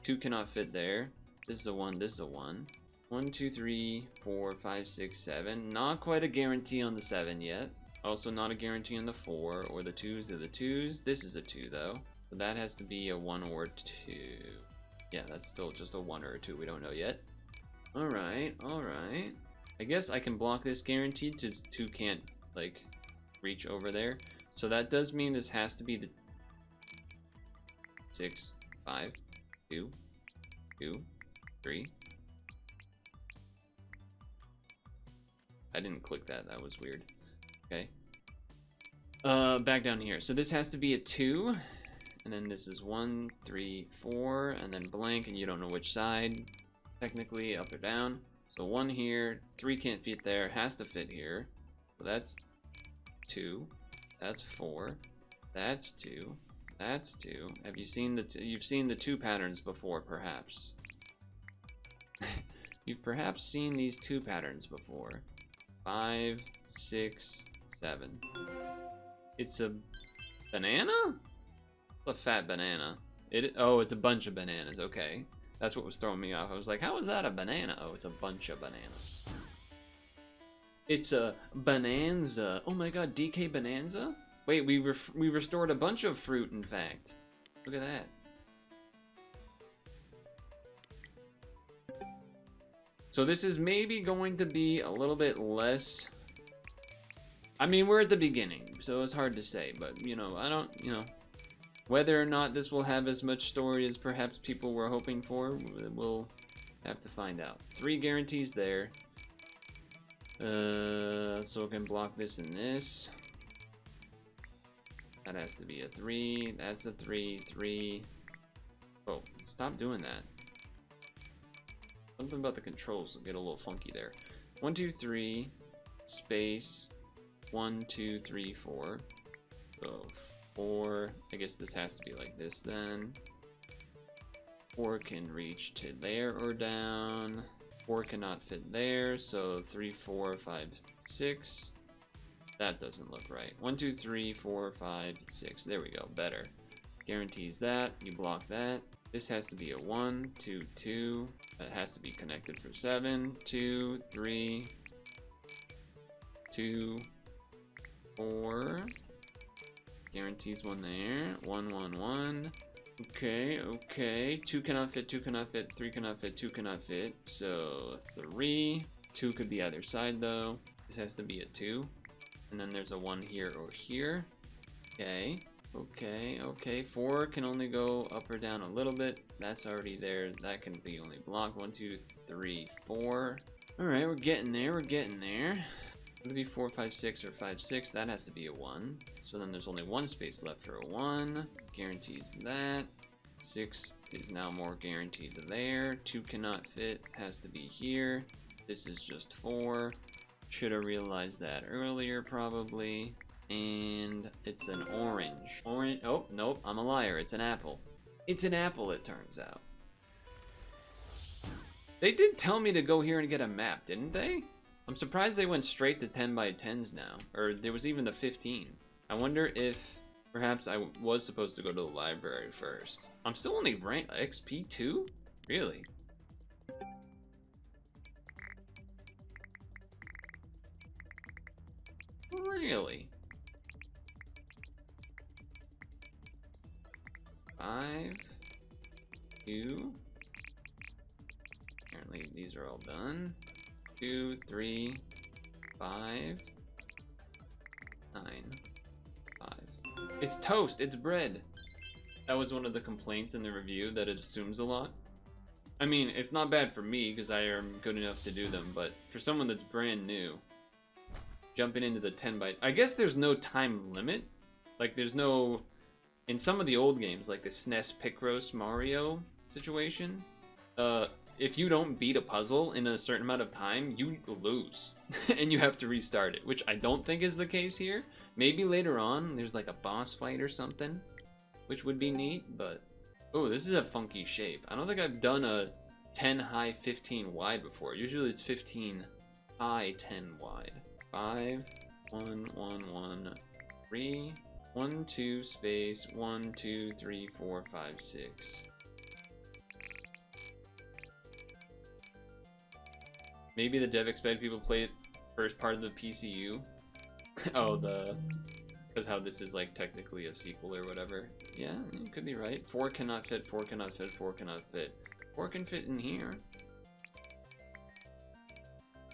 Speaker 1: 2 cannot fit there. This is a 1. This is a 1. 1, 2, 3, 4, 5, 6, 7. Not quite a guarantee on the 7 yet. Also not a guarantee on the 4 or the 2s or the 2s. This is a 2 though. So that has to be a 1 or 2. Yeah, that's still just a 1 or a 2. We don't know yet. Alright, alright. I guess I can block this guaranteed because 2 can't, like, reach over there. So that does mean this has to be the 6, 5, 2, 2, 3. I didn't click that. That was weird. Okay. Back down here. So this has to be a 2. And then this is 1, 3, 4, and then blank, and you don't know which side, technically, up or down. So 1 here, 3 can't fit there, has to fit here. So that's 2, that's 4, that's 2, that's 2. Have you seen you've seen the 2 patterns before, perhaps? You've perhaps seen these 2 patterns before. 5, 6, 7. It's a banana? A fat banana. Oh, it's a bunch of bananas. Okay, that's what was throwing me off. I was like, how is that a banana? Oh, it's a bunch of bananas. It's a bonanza. Oh my god, DK bonanza? Wait, we restored a bunch of fruit, in fact. Look at that. So this is maybe going to be a little bit less. I mean, we're at the beginning, so it's hard to say, but you know, I don't, you know. Whether or not this will have as much story as perhaps people were hoping for, we'll have to find out. 3 guarantees there. So it can block this and this. That has to be a 3. That's a 3, 3. Oh, stop doing that. Something about the controls will get a little funky there. 1, 2, 3, space, 1, 2, 3, 4. So 4, I guess this has to be like this then. 4 can reach to there or down. 4 cannot fit there, so 3, 4, 5, 6. That doesn't look right. 1, 2, 3, 4, 5, 6. There we go. Better. Guarantees that. You block that. This has to be a 1, 2, 2. That has to be connected for 7. 2, 3, 2, 4. Guarantees 1 there. 1, 1, 1. Okay, okay. 2 cannot fit, 2 cannot fit, 3 cannot fit, 2 cannot fit. So 3. 2 could be either side though. This has to be a 2. And then there's a 1 here or here. Okay, okay, okay. 4 can only go up or down a little bit. That's already there. That can be only blocked. 1, 2, 3, 4. Alright, we're getting there, we're getting there. Would it be 4, 5, 6 or 5, 6? That has to be a 1. So then there's only 1 space left for a 1. Guarantees that. 6 is now more guaranteed to there. 2 cannot fit. Has to be here. This is just 4. Should have realized that earlier, probably. And it's an orange. Orange. Oh, nope. I'm a liar. It's an apple. It's an apple, it turns out. They did tell me to go here and get a map, didn't they? I'm surprised they went straight to 10 by 10s now. Or there was even the 15. I wonder if perhaps I was supposed to go to the library first. I'm still only ranked XP 2? Really? Really? 5, 2. Apparently these are all done. 2, 3, 5, 9, 5. It's toast, it's bread. That was one of the complaints in the review, that it assumes a lot. I mean, it's not bad for me because I am good enough to do them, but for someone that's brand new, jumping into the 10 by... I guess there's no time limit. Like, there's no... In some of the old games, like the SNES Picross Mario situation, if you don't beat a puzzle in a certain amount of time, you lose. And you have to restart it, which I don't think is the case here. Maybe later on, there's like a boss fight or something, which would be neat, but... Oh, this is a funky shape. I don't think I've done a 10 high, 15 wide before. Usually it's 15 high, 10 wide. 5, 1, 1, 1, 3, 1, 2, space, 1, 2, 3, 4, 5, 6. Maybe the dev expected people to play it first part of the PCU. Oh, because how this is like technically a sequel or whatever. Yeah, you could be right. 4 cannot fit, 4 cannot fit, 4 cannot fit. 4 can fit in here.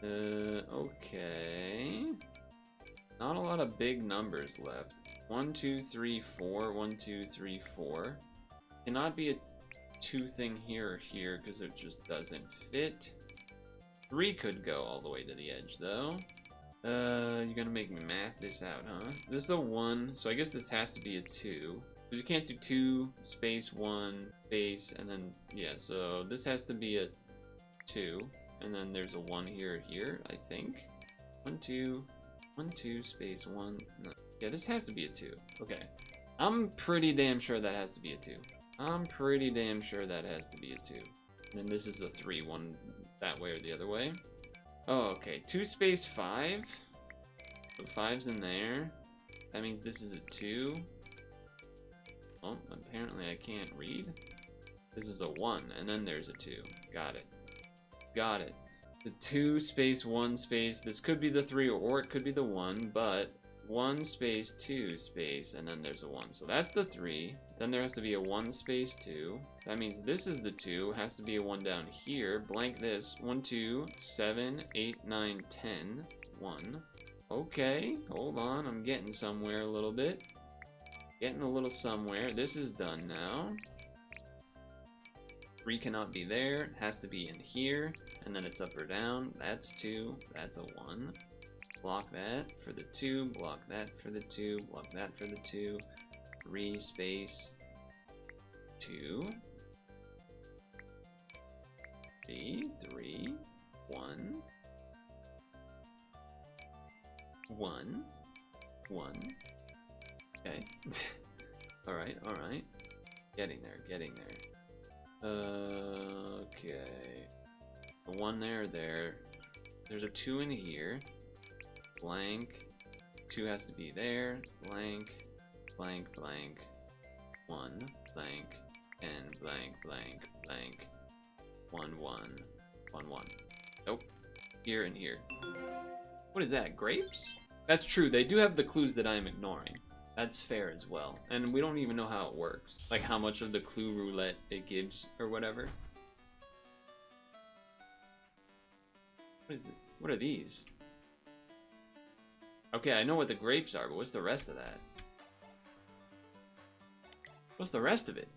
Speaker 1: Okay. Not a lot of big numbers left. 1, 2, 3, 4. 1, 2, 3, 4. Cannot be a 2 thing here or here because it just doesn't fit. 3 could go all the way to the edge though. You're gonna make me math this out, huh? This is a 1, so I guess this has to be a 2. Because you can't do 2, space, 1, space, and then, yeah, so this has to be a 2. And then there's a 1 here, I think. 1, 2, 1, 2, space, 1. No. Yeah, this has to be a 2. Okay. I'm pretty damn sure that has to be a 2. I'm pretty damn sure that has to be a 2. And then this is a 3, 1 that way or the other way. Oh, okay. 2 space 5. So 5's in there. That means this is a 2. Well, apparently I can't read. This is a 1, and then there's a 2. Got it. Got it. The 2 space 1 space. This could be the 3 or it could be the 1, but 1 space 2 space, and then there's a 1. So that's the 3. Then there has to be a 1 space 2. That means this is the 2. Has to be a 1 down here. Blank this. 1, 2, 7, 8, 9, 10. 1. Okay. Hold on. I'm getting somewhere a little bit. Getting a little somewhere. This is done now. 3 cannot be there. It has to be in here. And then it's up or down. That's 2. That's a 1. Block that for the 2, block that for the 2, block that for the 2. 3 space 2. 3, 1. 1. 1. Okay. Alright, alright. Getting there. Okay. The 1 there. There's a 2 in here. Blank. 2 has to be there. Blank. 1. Blank. And blank. 1. 1. Nope. Here and here. What is that? Grapes? That's true. They do have the clues that I'm ignoring. That's fair as well. And we don't even know how it works. Like how much of the clue roulette it gives or whatever. What is it? What are these? Okay, I know what the grapes are, but what's the rest of that? What's the rest of it?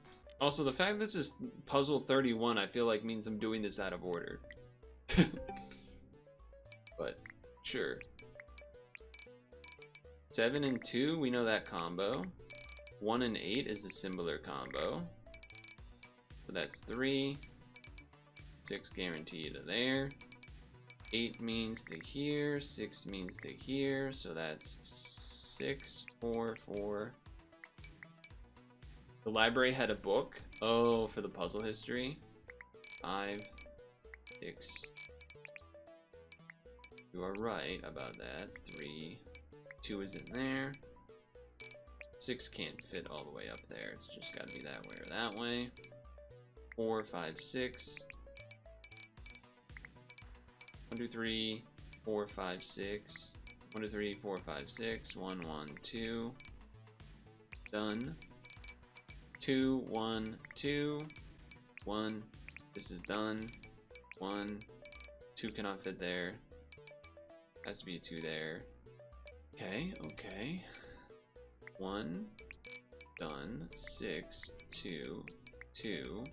Speaker 1: Also, the fact this is puzzle 31, I feel like means I'm doing this out of order. But, sure. 7 and 2, we know that combo. 1 and 8 is a similar combo. So that's 3. 6 guaranteed to there. 8 means to here. 6 means to here. So that's 6, 4, 4. The library had a book. Oh, for the puzzle history. 5, 6. You are right about that. 3. 2 is in there. 6 can't fit all the way up there. It's just got to be that way or that way. 4, 5, 6. 1, 2, 3, 4, 5, 6. 1, 2, 3, 4, 5, 6. 1, 1, 2. Done. 2, 1, 2. 1. This is done. 1. 2 cannot fit there. Has to be a 2 there. Okay, okay. 1. Done. 6, 2, 2.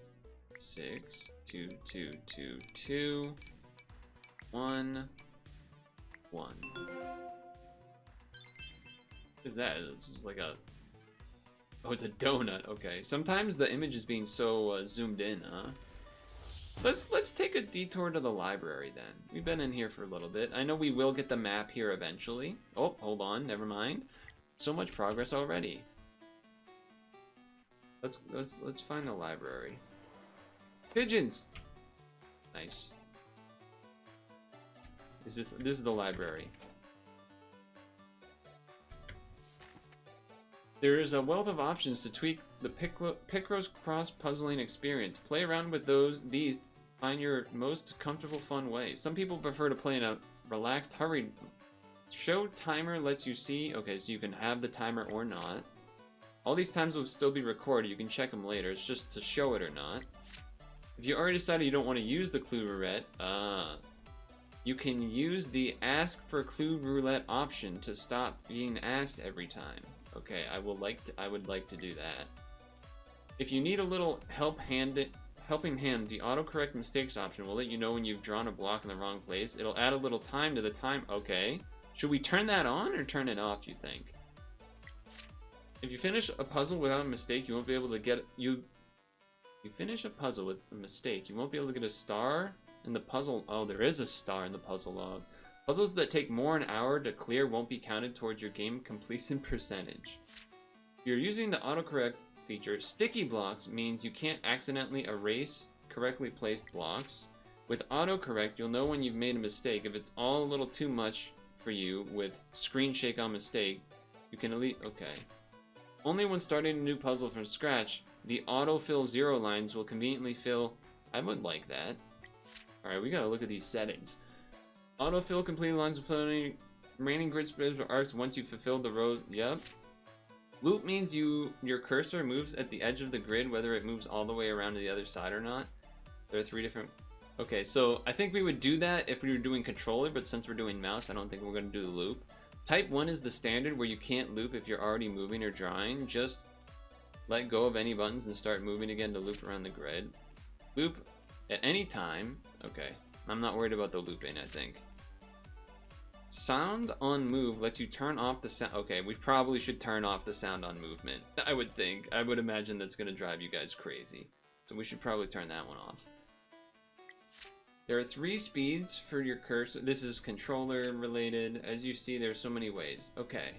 Speaker 1: 6, 2, 2, 2, 2. 1. 1. What is that? It's just like a... Oh, it's a donut. Okay. Sometimes the image is being so zoomed in, huh? Let's take a detour to the library then. We've been in here for a little bit. I know we will get the map here eventually. Oh, hold on. Never mind. So much progress already. Let's find the library. Pigeons. Nice. This is the library. There is a wealth of options to tweak the Picross cross-puzzling experience. Play around with these to find your most comfortable, fun way. Some people prefer to play in a relaxed, hurried... Show timer lets you see... Okay, so you can have the timer or not. All these times will still be recorded. You can check them later. It's just to show it or not. If you already decided you don't want to use the clue roulette, you can use the ask for clue roulette option to stop being asked every time. Okay, I would like to do that. If you need a little helping hand, the autocorrect mistakes option will let you know when you've drawn a block in the wrong place. It'll add a little time to the time. Okay. Should we turn that on or turn it off, you think? If you finish a puzzle without a mistake, you won't be able to get you finish a puzzle with a mistake, you won't be able to get a star in the puzzle. Oh, there is a star in the puzzle log. Puzzles that take more an hour to clear won't be counted towards your game completion percentage. If you're using the autocorrect feature, sticky blocks means you can't accidentally erase correctly placed blocks. With autocorrect, you'll know when you've made a mistake. If it's all a little too much for you with screen shake on mistake, you can elite. Okay. Only when starting a new puzzle from scratch, the autofill 0 lines will conveniently fill. I would like that. Alright, we gotta look at these settings. Autofill completed lines of floating remaining grid spreads or arcs once you fulfilled the row. Yep. Loop means your cursor moves at the edge of the grid, whether it moves all the way around to the other side or not. There are 3 different... Okay, so I think we would do that if we were doing controller, but since we're doing mouse, I don't think we're going to do the loop. Type 1 is the standard where you can't loop if you're already moving or drawing. Just let go of any buttons and start moving again to loop around the grid. Loop at any time. Okay, I'm not worried about the looping, I think. Sound on move lets you turn off the sound. Okay, we probably should turn off the sound on movement. I would think. I would imagine that's going to drive you guys crazy. So we should probably turn that one off. There are 3 speeds for your cursor. This is controller related. As you see, there's so many ways. Okay.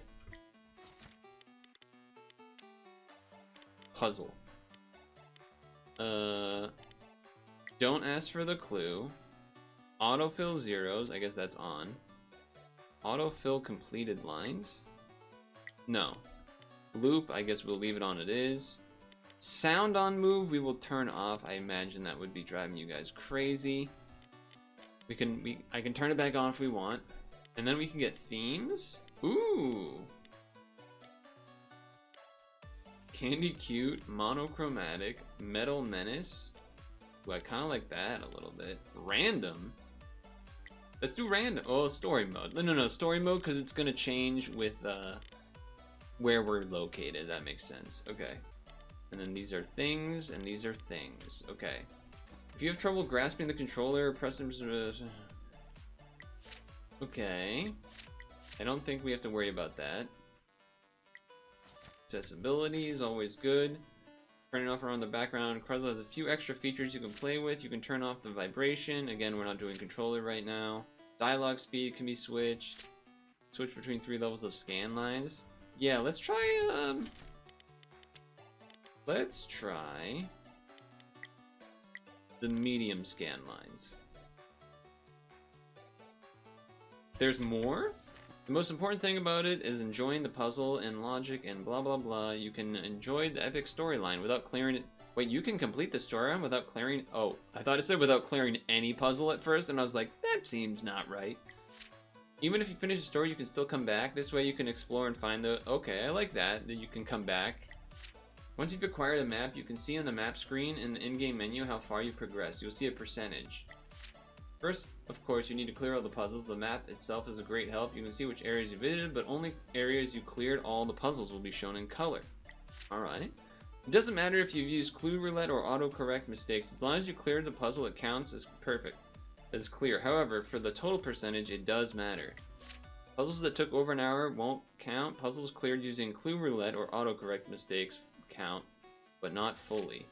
Speaker 1: Puzzle. Don't ask for the clue. Autofill zeros. I guess that's on. Autofill completed lines? No. Loop, I guess we'll leave it on it is. Sound on move, we will turn off. I imagine that would be driving you guys crazy. I can turn it back on if we want. And then we can get themes. Ooh. Candy Cute, Monochromatic, Metal Menace. Ooh, I kind of like that a little bit. Random. Let's do random. Oh, story mode. No, story mode because it's going to change with where we're located. That makes sense. Okay. And then these are things, and these are things. Okay. If you have trouble grasping the controller, press them. Okay. I don't think we have to worry about that. Accessibility is always good. Turning off around the background. Piczle has a few extra features you can play with. You can turn off the vibration. Again, we're not doing controller right now. Dialogue speed can be switched. Switch between 3 levels of scan lines. Yeah, let's try the medium scan lines. There's more? The most important thing about it is enjoying the puzzle and logic and blah blah blah. You can enjoy the epic storyline without clearing it. Wait, you can complete the storyline without clearing... Oh, I thought it said without clearing any puzzle at first, and I was like, that seems not right. Even if you finish the story, you can still come back. This way you can explore and find the... Okay, I like that you can come back. Once you've acquired a map, you can see on the map screen in the in-game menu how far you progress. You'll see a percentage. First, of course, you need to clear all the puzzles. The map itself is a great help. You can see which areas you visited, but only areas you cleared all the puzzles will be shown in color. Alright. It doesn't matter if you've used clue roulette or autocorrect mistakes. As long as you cleared the puzzle, it counts as perfect. As clear. However, for the total percentage, it does matter. Puzzles that took over an hour won't count. Puzzles cleared using clue roulette or autocorrect mistakes count, but not fully.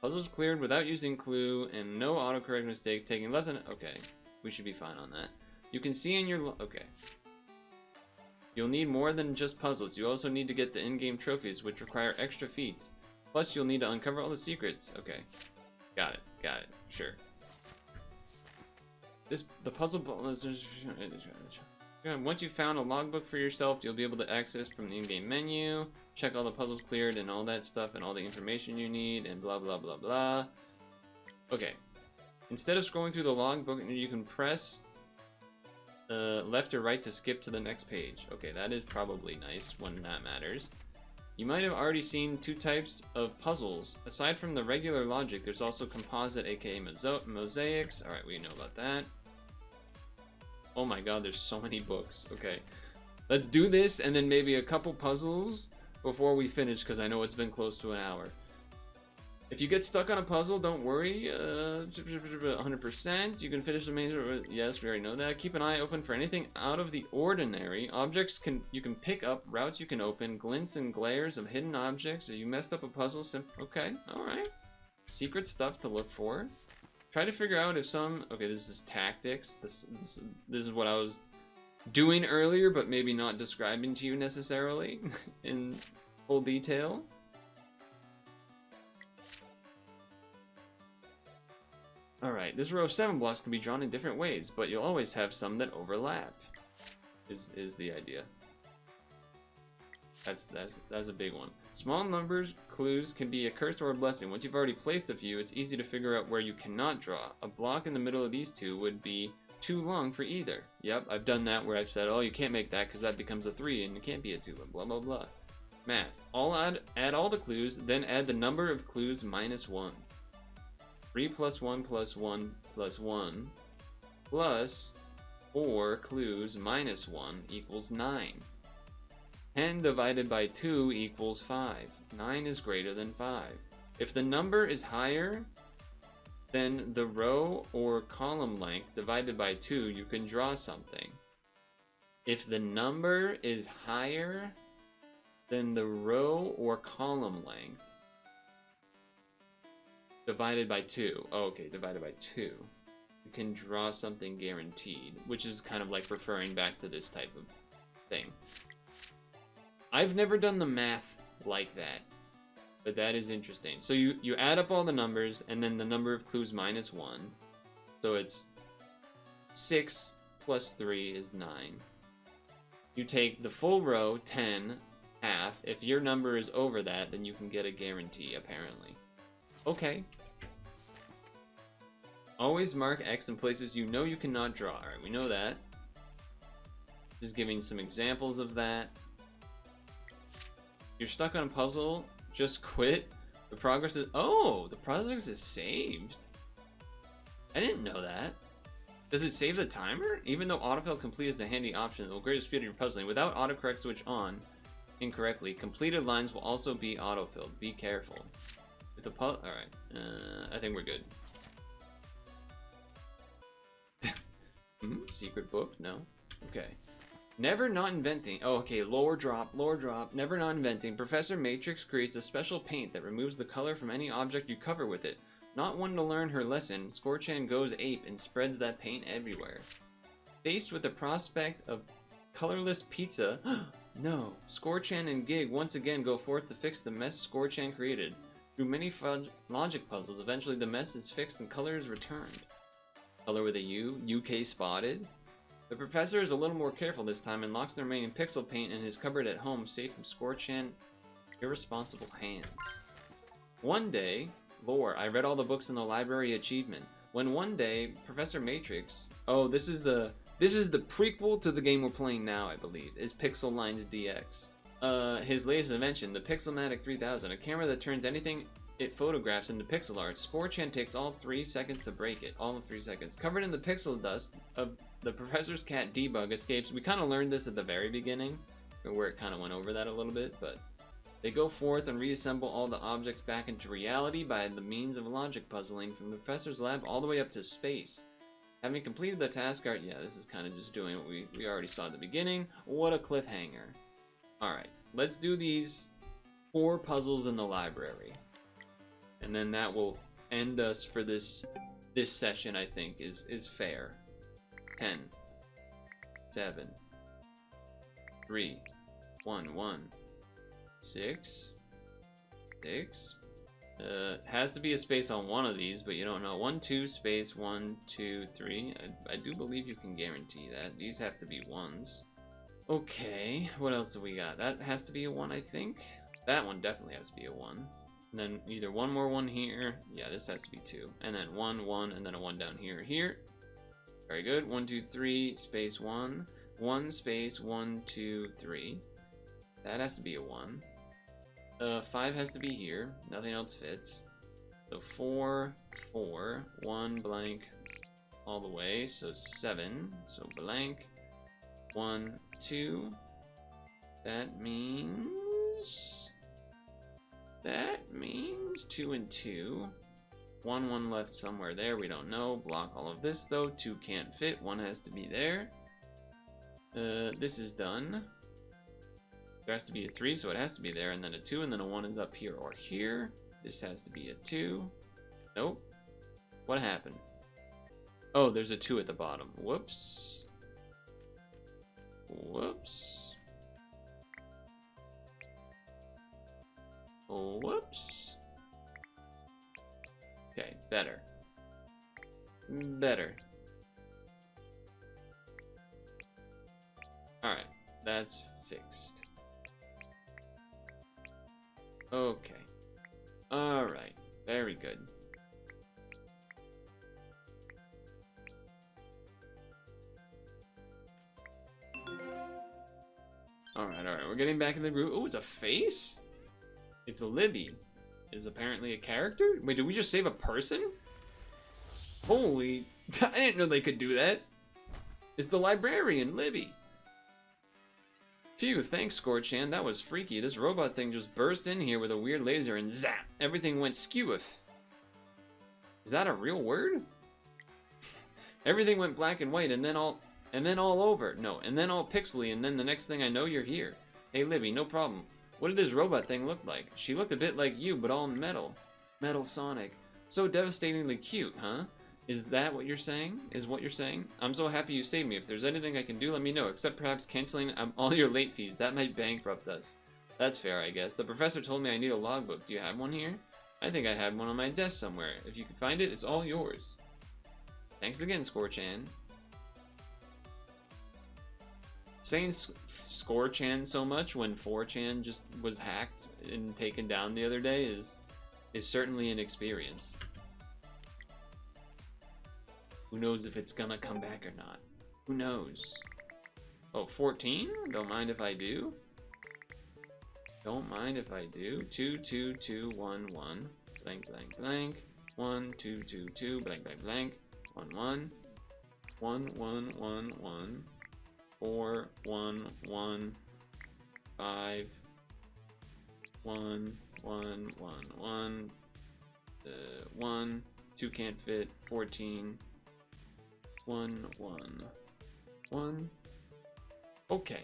Speaker 1: Puzzles cleared without using clue and no autocorrect mistakes taking less than... Okay, we should be fine on that. You can see in your... Okay. You'll need more than just puzzles. You also need to get the in-game trophies, which require extra feats. Plus, you'll need to uncover all the secrets. Okay. Got it. Sure. The puzzle... Once you've found a logbook for yourself, you'll be able to access from the in-game menu, check all the puzzles cleared and all that stuff and all the information you need and blah blah blah blah. Okay. Instead of scrolling through the logbook, you can press left or right to skip to the next page. Okay, that is probably nice when that matters. You might have already seen 2 types of puzzles. Aside from the regular logic, there's also composite, aka mosaics. Alright, we know about that. Oh my god, there's so many books. Okay. Let's do this and then maybe a couple puzzles before we finish, because I know it's been close to an hour. If you get stuck on a puzzle, don't worry. 100%. You can finish the main... Yes, we already know that. Keep an eye open for anything out of the ordinary. Objects you can pick up, routes you can open, glints and glares of hidden objects. If you messed up a puzzle, okay, alright. Secret stuff to look for. Try to figure out if some... Okay, this is tactics. This is what I was doing earlier, but maybe not describing to you necessarily in full detail. Alright, this row of 7 blocks can be drawn in different ways, but you'll always have some that overlap, is the idea. That's a big one. Small numbers, clues, can be a curse or a blessing. Once you've already placed a few, it's easy to figure out where you cannot draw. A block in the middle of these 2 would be too long for either. Yep, I've done that where I've said, oh, you can't make that because that becomes a 3 and it can't be a 2, and blah blah blah. Math. Add all the clues, then add the number of clues minus 1. 3 plus 1 plus 1 plus 1 plus 4 clues minus 1 equals 9. 10 divided by 2 equals 5. 9 is greater than 5. If the number is higher than the row or column length divided by 2, you can draw something. if the number is higher than the row or column length divided by 2. Oh, okay, divided by 2. You can draw something guaranteed, which is kind of like referring back to this type of thing. I've never done the math like that, but that is interesting. So you add up all the numbers, and then the number of clues minus 1. So it's 6 plus 3 is 9. You take the full row, 10, half. If your number is over that, then you can get a guarantee, apparently. Okay. Always mark X in places you know you cannot draw. Alright, we know that. Just giving some examples of that. You're stuck on a puzzle, just quit. The progress is... Oh! The progress is saved. I didn't know that. Does it save the timer? Even though autofill complete is a handy option, it will greatly speed up your puzzling. Without autocorrect switch on incorrectly, completed lines will also be autofilled. Be careful. If the Alright. I think we're good. Secret book? No. Okay. Never not inventing. Oh, okay. Lower drop, lower drop. Never not inventing. Professor Matrix creates a special paint that removes the color from any object you cover with it. Not one to learn her lesson, Scorchan goes ape and spreads that paint everywhere. Faced with the prospect of colorless pizza, no, Scorchan and Gig once again go forth to fix the mess Scorchan created. Through many logic puzzles, eventually the mess is fixed and color is returned. Color with a U, UK spotted. The professor is a little more careful this time and locks the remaining pixel paint in his cupboard at home, safe from Scorchan irresponsible hands. One day, lore, I read all the books in the library achievement. When one day, Professor Matrix... Oh, this is the prequel to the game we're playing now, I believe, is Pixel Lines DX. His latest invention, the Pixelmatic 3000, a camera that turns anything it photographs into pixel art. Scorchan takes all 3 seconds to break it. All of 3 seconds. Covered in the pixel dust of the professor's cat Debug escapes. We kind of learned this at the very beginning, where it kind of went over that a little bit, but they go forth and reassemble all the objects back into reality by the means of logic puzzling from the professor's lab all the way up to space. Having completed the task art, yeah, this is kind of just doing what we already saw at the beginning. What a cliffhanger. Alright, let's do these 4 puzzles in the library. And then that will end us for this session, I think, is fair. 10, 7, 3, 1, 1, 6, 6. Has to be a space on one of these, but you don't know. 1, 2, space, 1, 2, 3. I do believe you can guarantee that. These have to be 1s. Okay, what else do we got? That has to be a 1, I think. That one definitely has to be a 1. And then either one more 1 here. Yeah, this has to be 2. And then 1, 1, and then a 1 down here, here. Very good. 1, 2, 3, space 1. 1, space, 1, 2, 3. That has to be a 1. 5 has to be here. Nothing else fits. So 4, 4, 1 blank all the way. So 7. So blank. 1, 2. That means 2 and 2. 1, 1 left somewhere there. We don't know. Block all of this though. 2 can't fit. 1 has to be there. This is done. There has to be a 3, so it has to be there, and then a 2, and then a 1 is up here or here. This has to be a 2. Nope. What happened? Oh, there's a 2 at the bottom. Whoops. Whoops. Whoops. Okay, better. Better. Alright, that's fixed. Okay. Alright, very good. Alright, we're getting back in the groove. Oh, it's a face? It's a Libby. Is apparently a character? Wait, did we just save a person? Holy... I didn't know they could do that. It's the librarian, Libby. Phew, thanks, Scorchan. That was freaky. This robot thing just burst in here with a weird laser and zap! Everything went skeweth. Is that a real word? Everything went black and white and then all... And then all over. No, and then all pixely, and then the next thing I know, you're here. Hey, Libby, no problem. What did this robot thing look like? She looked a bit like you, but all metal. Metal Sonic. So devastatingly cute, huh? Is that what you're saying? Is what you're saying? I'm so happy you saved me. If there's anything I can do, let me know. Except perhaps canceling all your late fees. That might bankrupt us. That's fair, I guess. The professor told me I need a logbook. Do you have one here? I think I had one on my desk somewhere. If you can find it, it's all yours. Thanks again, Scorchan. Saying Scorchan so much when 4chan just was hacked and taken down the other day is certainly an experience. Who knows if it's gonna come back or not? Who knows? Oh, 14? Don't mind if I do. Don't mind if I do. 2, 2, 2, 1, 1. Blank, blank, blank. 1, 2, 2, 2. Blank, blank, blank. 1, 1. 1, 1, 1, 1. 4, 1, 1. 5. 1, 1, 1, 1. 1. 2 can't fit. 14. 1, 1. 1. Okay.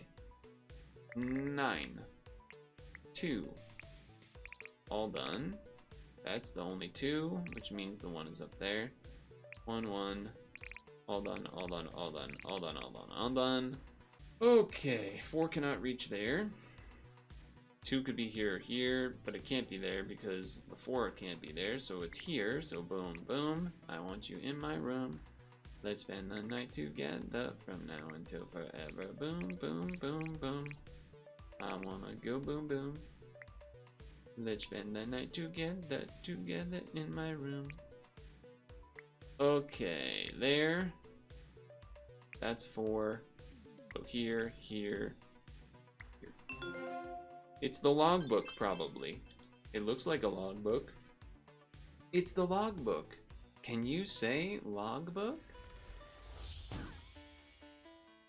Speaker 1: 9. 2. All done. That's the only 2, which means the 1 is up there. 1, 1. All done, all done, all done, all done, all done, all done. Okay, 4 cannot reach there. 2 could be here or here, but it can't be there because the 4 can't be there, so it's here. So boom, boom. I want you in my room. Let's spend the night together from now until forever. Boom, boom, boom, boom. I wanna go boom, boom. Let's spend the night together in my room. Okay, there. That's 4. So here, here, here. It's the logbook, probably. It looks like a logbook. It's the logbook. Can you say logbook?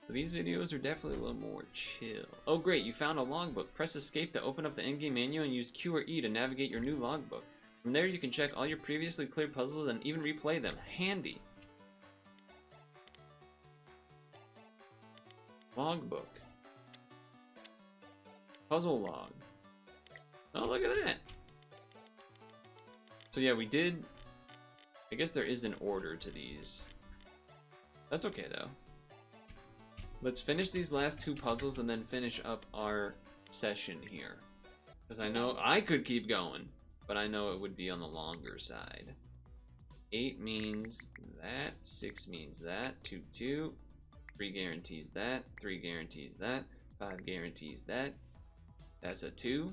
Speaker 1: These videos are definitely a little more chill. Oh great, you found a logbook. Press escape to open up the in-game menu and use Q or E to navigate your new logbook. From there you can check all your previously cleared puzzles and even replay them. Handy. Logbook. Puzzle log. Oh, look at that. So yeah, we did... I guess there is an order to these. That's okay though. Let's finish these last 2 puzzles and then finish up our session here. Because I know I could keep going, but I know it would be on the longer side. 8 means that, 6 means that, 2, 2, 3 guarantees that, 3 guarantees that, 5 guarantees that. That's a 2.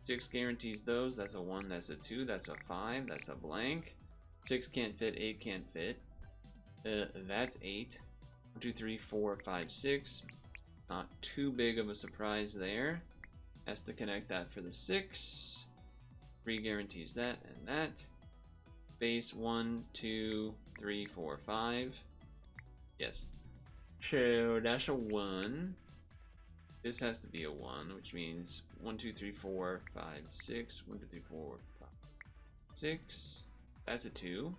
Speaker 1: 6 guarantees those, that's a 1, that's a 2, that's a 5, that's a blank. 6 can't fit, 8 can't fit. That's 8. 1, 2, 3, 4, 5, 6. Not too big of a surprise there. Has to connect that for the 6. 3 guarantees that and that. Base 1, 2, 3, 4, 5. Yes. So that's a 1. This has to be a 1, which means 1, 2, 3, 4, 5, 6. 1, 2, 3, 4, 5, 6. That's a 2.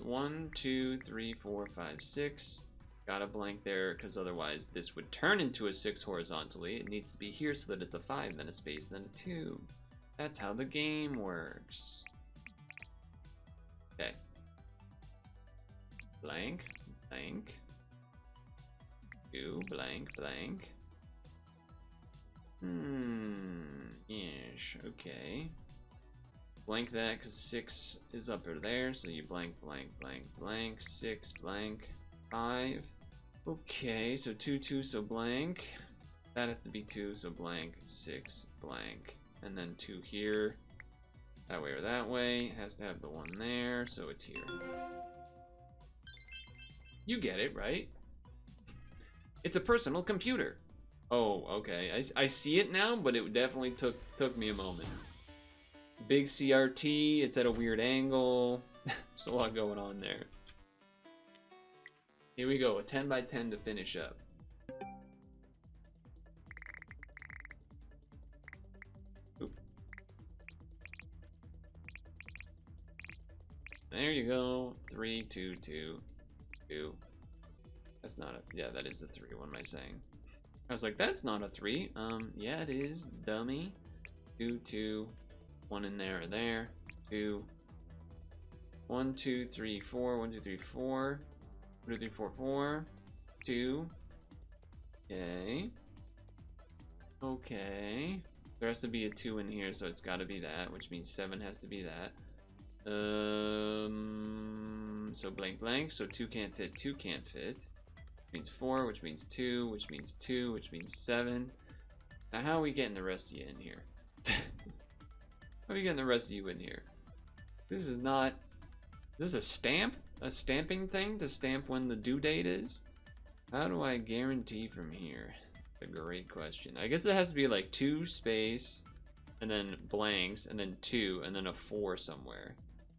Speaker 1: 1, 2, 3, 4, 5, 6. Got a blank there because otherwise this would turn into a 6 horizontally. It needs to be here so that it's a 5, then a space, then a 2. That's how the game works. Okay. Blank, blank. 2, blank, blank. Yes, okay. Blank that because 6 is up or there, so you blank, blank, blank, blank. 6, blank, 5. Okay, so 2, 2, so blank. That has to be 2, so blank, 6, blank. And then 2 here. That way or that way. It has to have the 1 there, so it's here. You get it, right? It's a personal computer. Oh, okay. I see it now, but it definitely took me a moment. Big CRT, it's at a weird angle. There's a lot going on there. Here we go, a 10 by 10 to finish up. Oop. There you go. 3, 2, 2, 2. That's not a, yeah, that is a 3. What am I saying? I was like, that's not a 3. Yeah, it is, dummy. 2, 2, 1 in there or there. 2, 1, 2, 3, 4, 1, 2, 3, 4. 1, 2, 3, 4, 4. 2. Okay. Okay. There has to be a 2 in here, so it's got to be that, which means 7 has to be that. So blank blank, so 2 can't fit, 2 can't fit. Which means 4, which means 2, which means 2, which means 7. Now how are we getting the rest of you in here? How are we getting the rest of you in here? This is not... Is this a stamp? A stamping thing to stamp when the due date is? How do I guarantee from here? A great question. I guess it has to be like 2 space, and then blanks, and then 2, and then a 4 somewhere.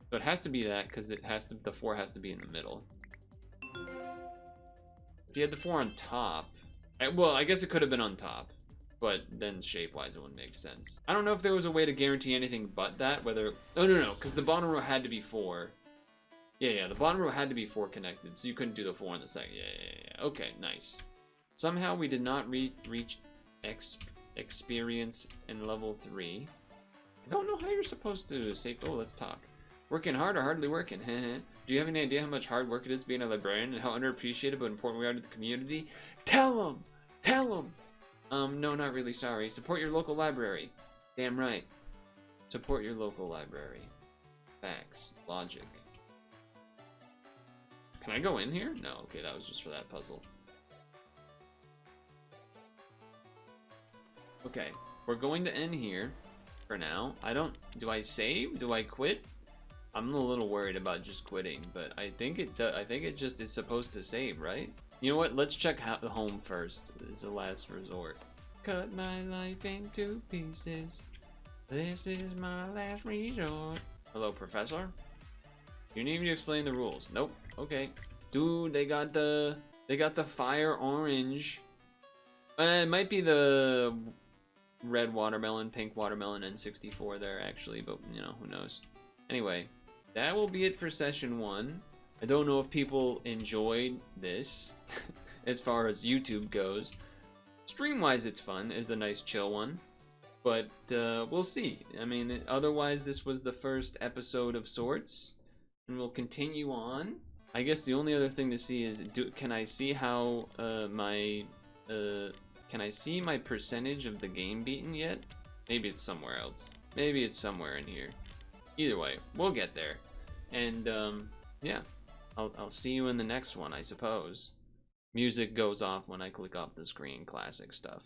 Speaker 1: So it has to be that, because it has to, the 4 has to be in the middle. If you had the 4 on top, well, I guess it could have been on top, but then shape-wise it wouldn't make sense. I don't know if there was a way to guarantee anything but that, whether... Oh, no, because the bottom row had to be 4. Yeah, the bottom row had to be 4 connected, so you couldn't do the 4 in the second. Yeah. Okay, nice. Somehow we did not reach experience in level 3. I don't know how you're supposed to say, oh, let's talk. Working hard or hardly working? Do you have any idea how much hard work it is being a librarian and how underappreciated but important we are to the community? Tell them! Tell them! No, not really, sorry. Support your local library. Damn right. Support your local library. Facts. Logic. Can I go in here? No, okay, that was just for that puzzle. Okay, we're going to end here for now. Do I save? Do I quit? I'm a little worried about just quitting, but I think it just is supposed to save, right? You know what? Let's check out the home first. This is the last resort. Cut my life into pieces. This is my last resort. Hello, Professor? You need me to explain the rules. Nope. Okay. Dude, they got the fire orange. It might be the red watermelon, pink watermelon, and 64 there actually, but you know, who knows. Anyway, that will be it for session 1. I don't know if people enjoyed this as far as YouTube goes. Stream-wise, it's fun. It's a nice chill one. But we'll see. I mean, otherwise, this was the first episode of sorts. And we'll continue on. I guess the only other thing to see is, can I see how can I see my percentage of the game beaten yet? Maybe it's somewhere else. Maybe it's somewhere in here. Either way, we'll get there. And yeah, I'll see you in the next one, I suppose. Music goes off when I click off the screen, classic stuff.